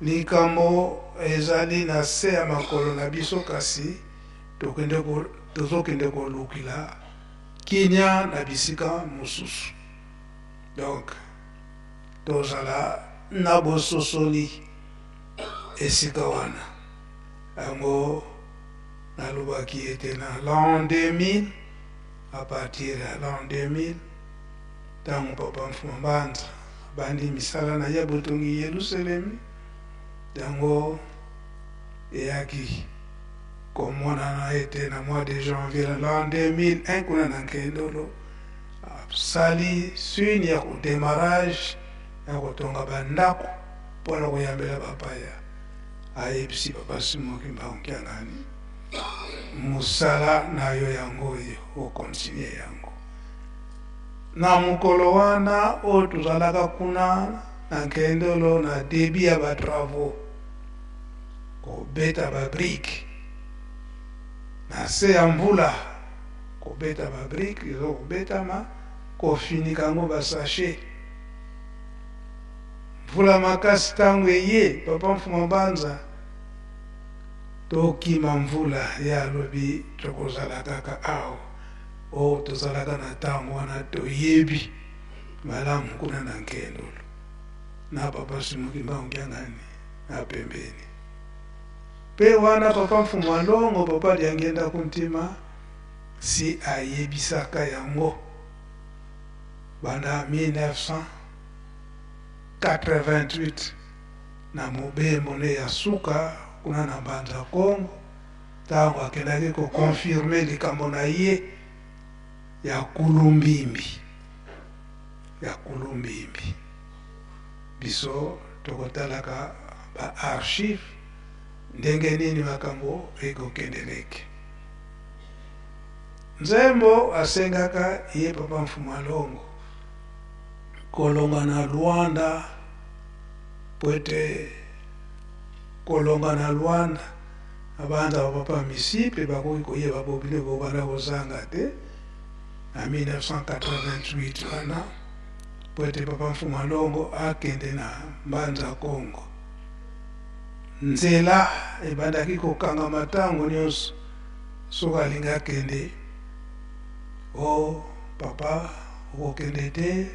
likambo ezali na se ya makolo na biso kasi tozokende kolukila kinya na bisika mosusu donc tozala na bososoli esika wana yango nalobaki ete na l'an 2000 à partir ya l'an 2000 ntango papa Mfuma Mbanza bandi misala na ye botongi Yerusalemi yango eyaki komonana ete na mois de janvier l'an 2001 kuna na nkendolo sali swini ya démarrage ya kotonga bandako mpona koyambela bapaya ayebisi papa Simoki Mbangokiangani musala na yo yango oyo okontinue yango na mokolo wana oyo tozalaka kuna na nkendolo na debi ya batravaux kobeta babrike na se ya mvula kobeta babrike ezo kobetama kofinika yango basashe mvula makasi ntango eye papa Mfuma Mbanza tokima mvula ye alobi tokozala kaka awa oyo tozalaka na ntango wana toyebi malamu kuna na nkendolo na papa Simoki Mbangokiangani na pembeni pe wana papa Mfuma Longo papa liangenda kuntima si ayebisaka yango banda 1988 na mobembo ne ya suka kuna na Mbanza Kongo ntango akendaki kokonfirme likambo na ye ya kulumbimbi biso tokotalaka ba archive ndenge nini makambo ekokendeleke nzembo asengaka ye papa Mfuma Longo kolonga na Luanda poete kolonga na Luanda abanza papa misipe bakoki koyeba bobile bobanda kozanga te na 1988 wana poete papa Mfuma Longo akende na Mbanza Kongo nzela ebandaki kokanga matango nyonso soki alingi akende o papa okokende te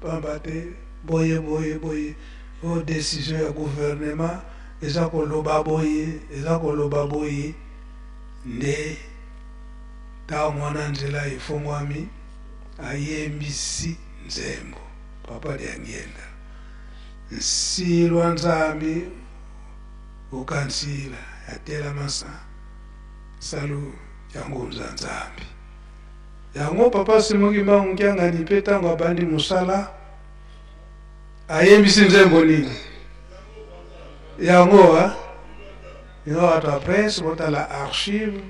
pamba te boye o décision ya gouvernement eza koloba boye nde ta mwana nzela efongwami ayembisi nzembo papa lyangenda nsilwa nzambi ukansila yatela masa salu yango nzambi yango papa simokimba nkyanga nipe tango abandi musala ayembisi nzembo nini yango watu wa presse botala archive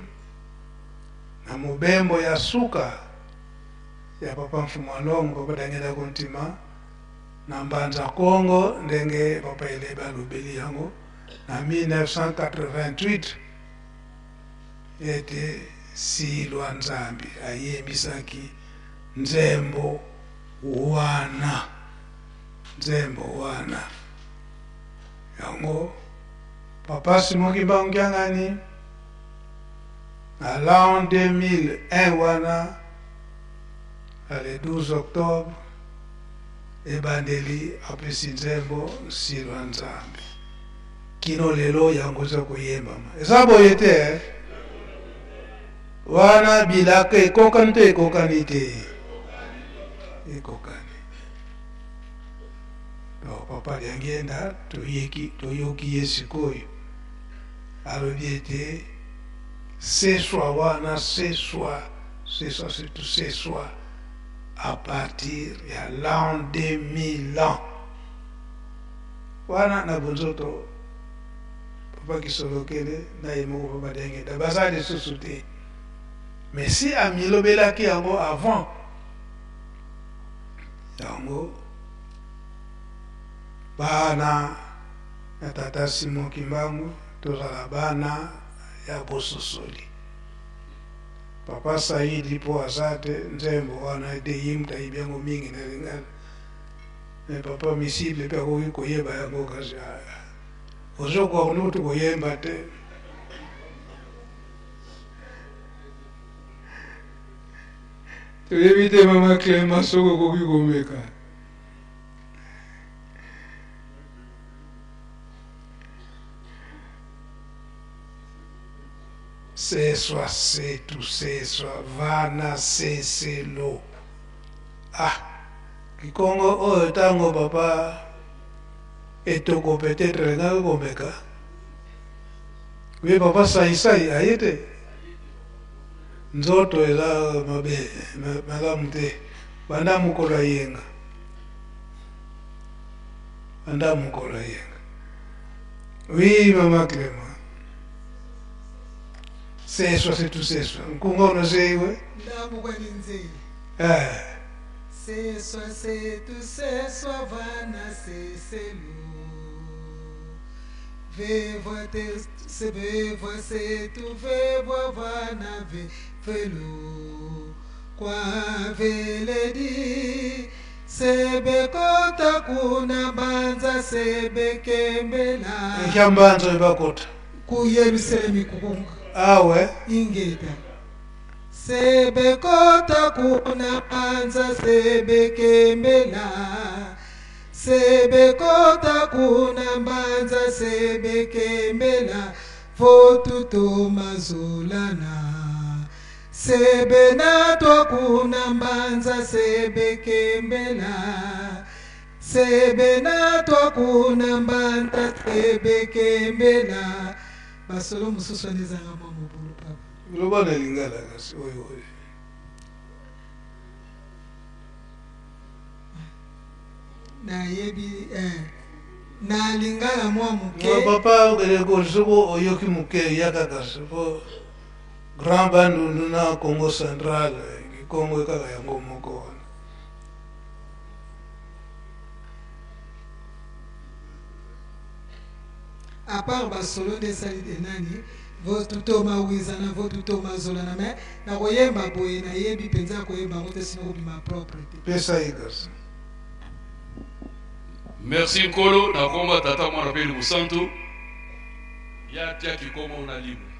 na mubembo ya suka ya papa Mfumwalongo papa dangenda kontima na Mbanza Kongo ndenge papa Ileba lobeli yango na 1988 ete silwa nzambi ayembisaki nzembo wana yango papa Simokimba Nkyangani à l'an 2001 wana le 12 octobre ebandeli apesi nzembo silwa nzambi kino lelo yango za kuyembama eza boye te wana bilaka ekokani te ekokani papa lyangenda toyoki ye sikoyo alobi ete seswa wana seswa à partir ya l'an 2000 ans wana na bonzoto papa kisolokele na yemoko papa lyangenda baza lisusu te mais si amilobelaki yango avant yango bana ya tata Simon Kimbangu tozala bana ya bososoli papa Saidi po azate nzembo wana de yimta ibyango mingi na lingana mais papa Misible pe ko koyeba yango kazi ozoko onutu koyemba te toyebite mama Clément soko kokikomeka seswa setu seswa vana seselo kikongo oyo tango papa etoko peut-être nga komeka oui papa saisai ayete nzoto eza mabe malamu te banda mukolo yenga oui mama Clément seswa setu seswa nkungono zeiwe ndamu kwani nzeli seswa setu seswa vana seselu vevwa setu vevwa vana velu kwa veledi sebekota kuna Mbanza sebekembela nkyambanza ebakota ku Yerusalemu kukunga awe ingeta sebekota kuna Mbanza sebekembela sebekota kuna Mbanza sebekembela fotuto mazulana sebenatwa kuna Mbanza sebekembela sebenatwa kuna Mbanza sebekembela basolo mususu anezanga mamobulu papa loba na lingala kasi oyo na yebi na lingala mwa muke papa okele kosoko oyoki muke yakakasi po grand bandundu na Congo Central Congo ekaka yango moko wana à part basolo de salite nani votutoma wizana votutoma zolana me na koyemba boye na yebi penza koyemba ngote sino kobima propre pesa ikas. Merci Nkolo na komba tata mwana peli musantu ya tia kikoma una libre.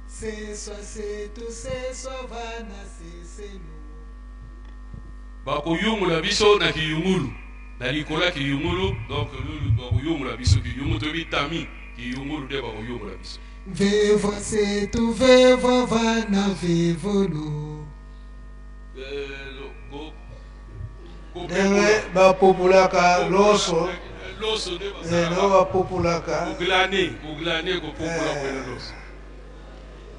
Seswa setu seswa vana seselu bakuyungula biso na kiyungulu na likola kiyungulu donc bakuyungula biso kiyungulu to bitami kiyungulu de bakuyungula biso Vivo se tu vivo vana vivolo Denge ba populaka loso loso de no ba populaka uglane ko popula ko loso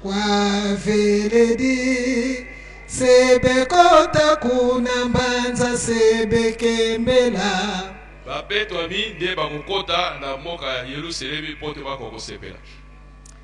kwa veledi sebe kota kuna mbanza sebe kembela bapeto ami nde bakokota na moka ya Yerusalemi pote bakokosepela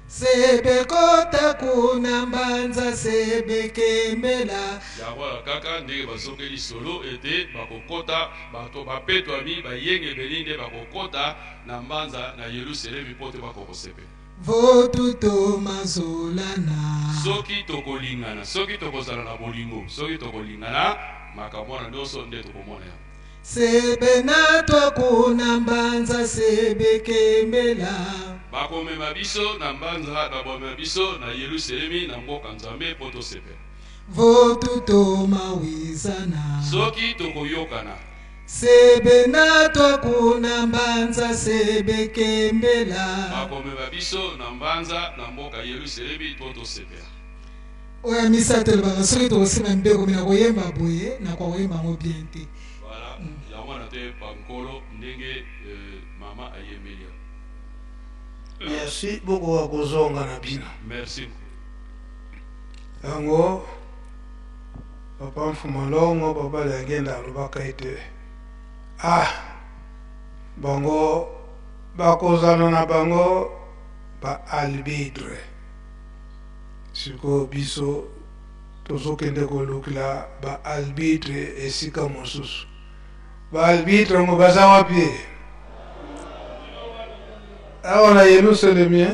sebe kota kuna mbanza sebe kembela yawa kaka ndenge bazongeli solo ete bakokota bato bapeto ami bayenge belinde bakokota na mbanza na Yerusalemi pote bakokosepela votu tomazolana soki tokolingana soki tokozala na bolingo soki tokolingana makambo wana nyonso nde tokomona yango sebe natwa kuna mbanza sebe kembela bakomema biso na mbanza babomema biso na Yerusalemi na mboka Nzambe po tosepela votu tomawizana soki tokoyokana sebe natwa kuna mbanza sebe kembela bakomema biso na mbanza na mboka Yerusalemi po tosepela oya misato elobaka soki tokosima mbeko mina koyemba boye na koyemba ngo bien te voilà yango wana te bankolo ndenge mama ayembeli merci beaucoup kozonga na bino merci yango papa mfumalongo papa lengenda alobaka ete bango bakozana na bango ba arbitre siko biso tozokende kolukila ba arbitre esika mosusu ba arbitre ngo baza wapi awa na Yerusalemi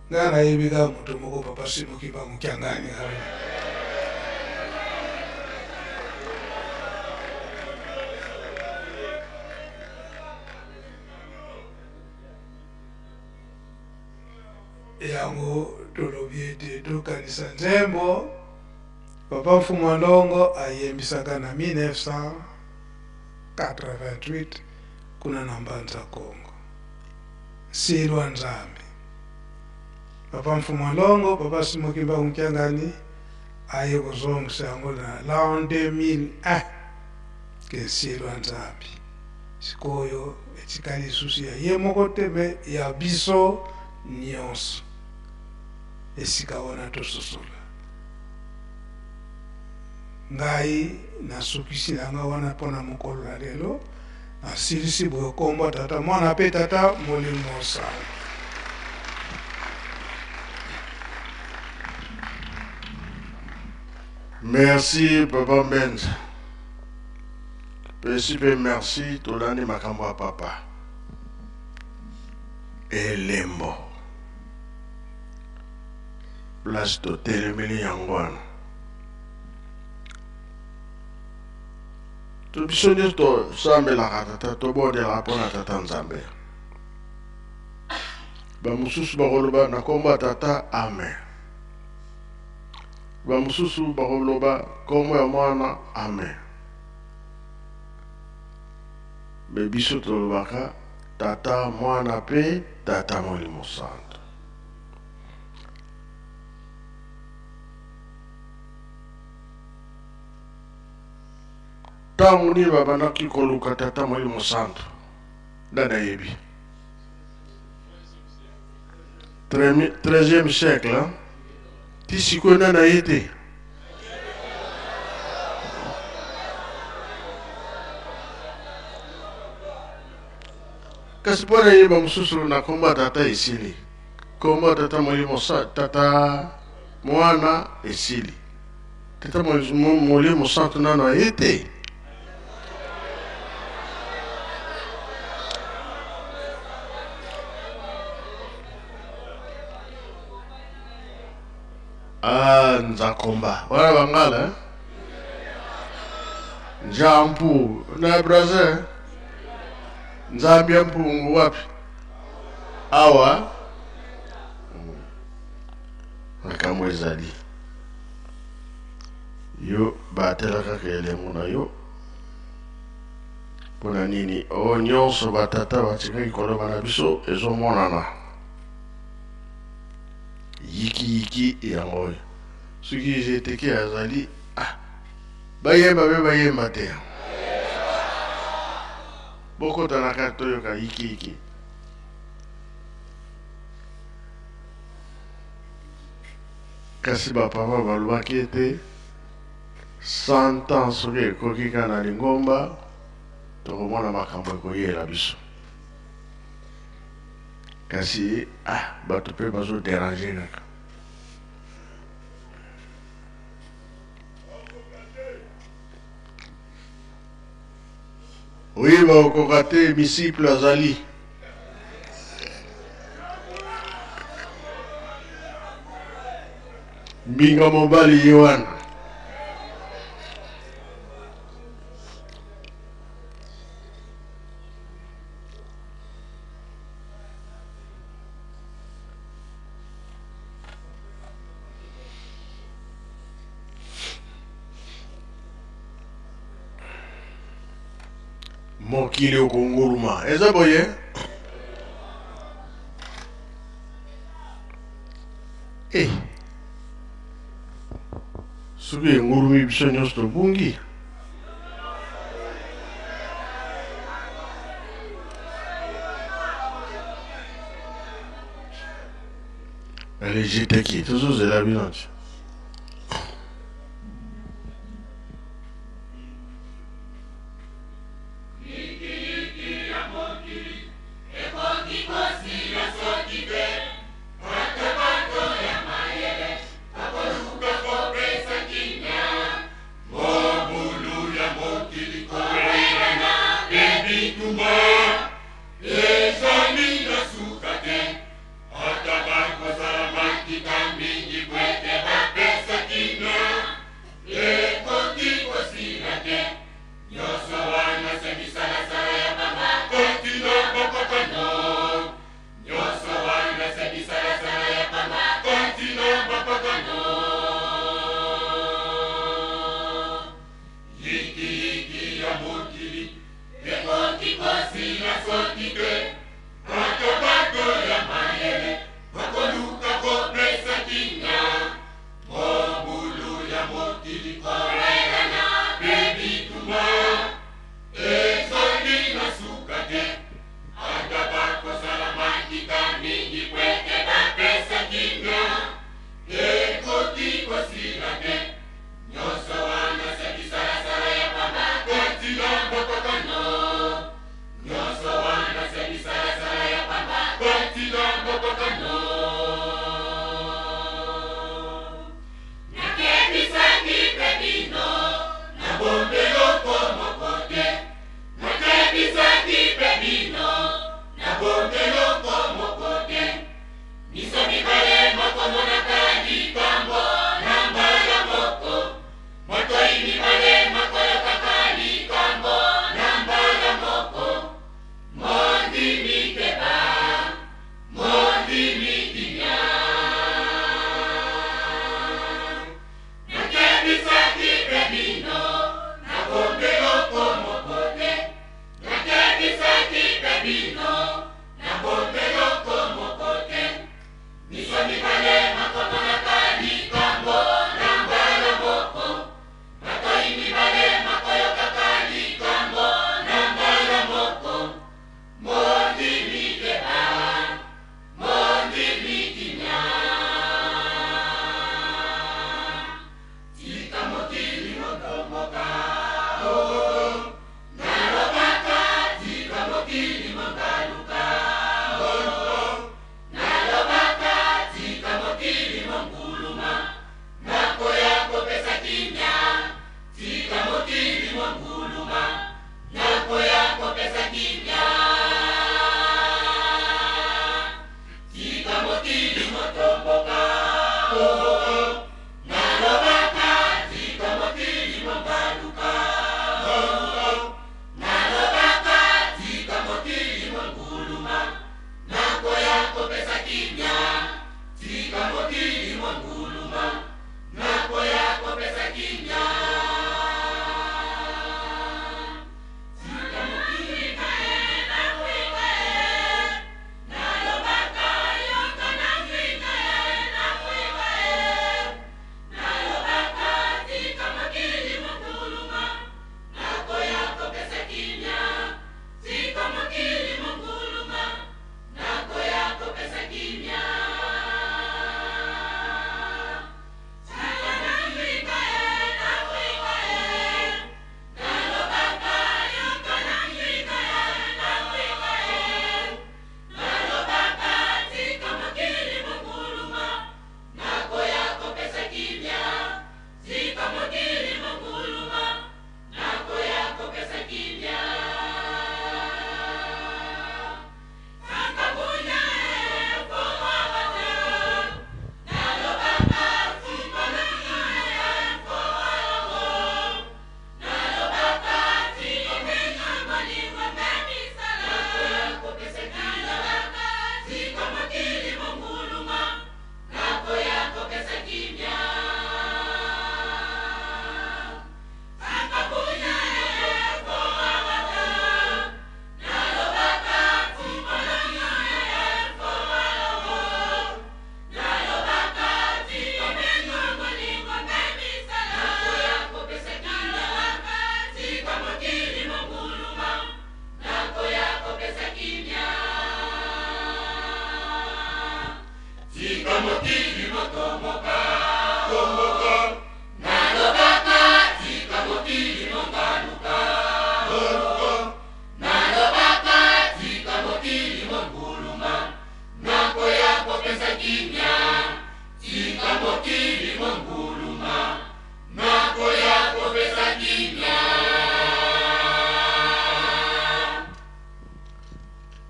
nga nayebika moto moko papa simuki bamukyangani yango tolobi ete tokanisa nzembo papa mfumu ndongo ayembisaka na 1988 kuna na mbanza Kongo silwa Nzambe papa mfumu ndongo papa simukimba unkyangani aye kuzongisa yango na l'an 2001 ke silwa Nzambe sikoyo etikali susi ya ye moko teme ya biso nyonso esika wana tososola ngai nasukisi nanga wana mpona mokolo na lelo nasilisi boye kombo tata mwana mpe tata molimo osala Merci papa Benza. Merci tolani makambo ya papa elembo place totelemeli yango wana biso nyonso tosambelaka tata tobondelaka mpona tata Nzambe bamosusu bakoloba na kombo ya tata amen bamosusu bakoloba kombo ya mwana amen me biso tolobaka tata mwana mpe tata molimo santo ntango nini babandaki koluka tata molimo santo nda nayebi 13e siècle ti sikoyo nda naye te kasi mpo nayeba mosusu na kombo ya tata esili kombo ya tata molimo tata mwana esili tata molimo santo nano aye te nzakomba wana bangala njampu na Brazil nzambia mpungu wapi awa makambo ezali yo batela kaka elemo na yo mpona nini oyo nyonso batata batikaki koloba na biso ezomonana yiki yango oyo soki ezeteke azali bayemba mpe bayemba te bokotanaka toyoka yiki kasi bapapa balobaki ete 100 ans soki ekoki kaka na lingomba tokomona makambo ekoyela biso kasi bato mpe bazoderange kaka oyeba okoka te misiple azali mbinga mobali ye wana mokili okonguruma eza boye soki engurumi biso nyonso tobungi alejiteki tozozela bino ti Mingi puede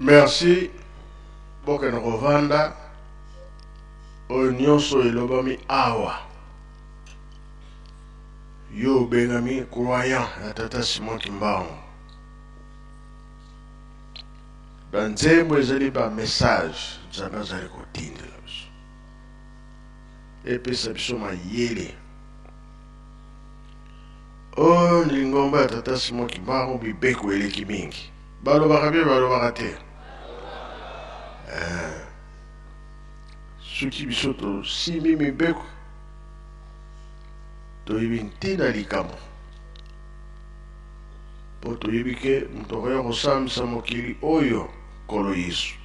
Merci. Boke na kovanda. Onyonso elobami awa. Yo bengami croyant ya tata Simon Kimbangu. Banzembo ezali ba message zana zali kotindela biso. Epesa biso mayele. Oh, lingomba ya tata Simon Kimbangu bibeko eleki mingi. Balobaka bie balobaka te. Soki biso to simi mibeko toyebi ntina likambo po toyebi ke moto akoya kosambisa mokili oyo kolo Yesu.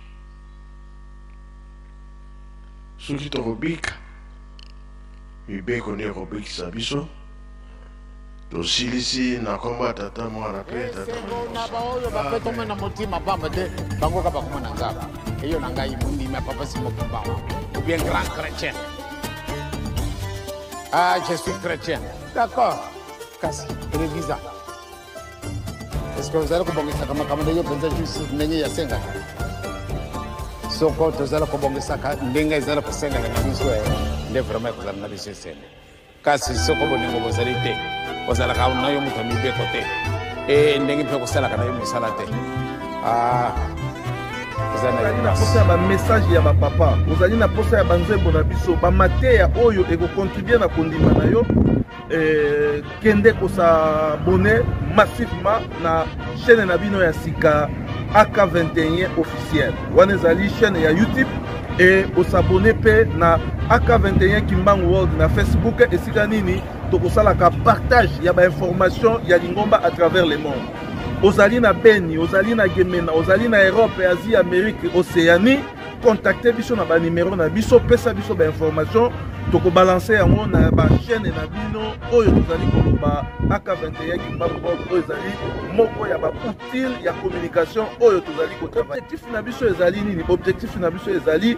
Soki tokobika mibeko nde ekobikisa biso tosilisi na kombo ya tata mwana pe tata oyo bapetome na motima pamba te bango kaba kuma na nzaba eyo na ngai mondimi ya Papa Simon Kimbangu ou bien grand chrétien. Ah, je suis chrétien. D'accord. Kasi révisa. Est-ce que vous allez kobongisa kama kama ndio penza juice nenye ya senga? Soko tozala kobongisa ka ndenga izala kusenga na biso nde vraiment kuzala na biso sene. Kasi soko boningo bozali te. Ozala ka unayo mutu mibeko te. Ndenge mpe kosala kana yo misala te. Ah. Ozali na posa ya ba message ya ba papa, ozali na posa ya banzembo na biso, ba mateya oyo eko contribuer na kondima na yo, kende ko s'abonner massivement na chaîne na bino ya sika AK21 officiel. Wana ezali chaîne ya YouTube et o s'abonner pe na AK21 Kimbangu World na Facebook esika nini to kosala ka partage ya ba information ya lingomba à travers le monde. Ozali na Beni, ozali na Gemena, ozali na Europe, Asie, Amérique, Océanie, contactez biso na ba numéro na biso, pesa biso ba information, toko balancer yango na ba chaîne na bino oyo tozali koloba AK21 Kimbangu oyo ezali moko ya ba utile ya communication oyo tozali ko travailler. Objectif na biso ezali nini? Objectif na biso ezali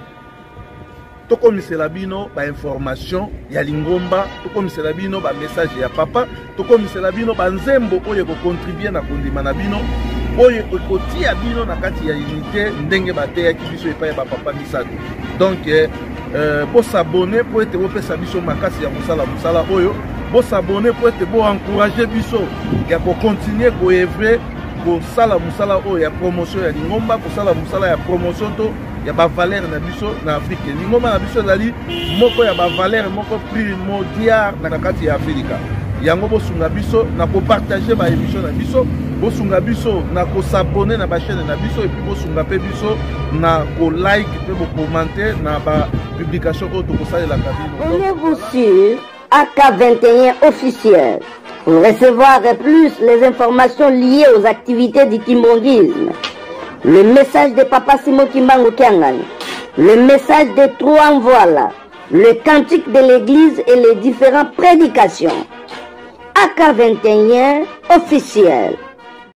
tokomisela bino ba information ya lingomba, tokomisela bino ba message ya papa, tokomisela bino ba nzembo oyo ko contribuer na kondima na bino oyo ekotia bino na kati ya unité ndenge bateya ki biso epa ya ba papa misato. Donc pour s'abonner pour être opesa biso makasi ya musala oyo, pour s'abonner pour être bo encourager biso ya ko continuer ko œuvrer ko sala musala oyo ya promotion ya lingomba, ko sala musala ya promotion to ya ba valeur na biso na Afrique. Lingomba na biso ezali moko ya ba valeur moko primordial na kati ya Afrika. Yango bosunga biso na ko partager ba émission na biso, bosunga biso na ko s'abonner na ba chaîne na biso et puis bosunga pe biso na ko like pe bo commenter na ba publication auto ko salela ka bino. Abonnez-vous sur AK21 officiel pour recevoir plus les informations liées aux activités du kimbongisme. Le message de Papa Simon Kimbangu Kiangani, le message des trois voilà, le cantique de l'église et les différentes prédications. AK21 officiel.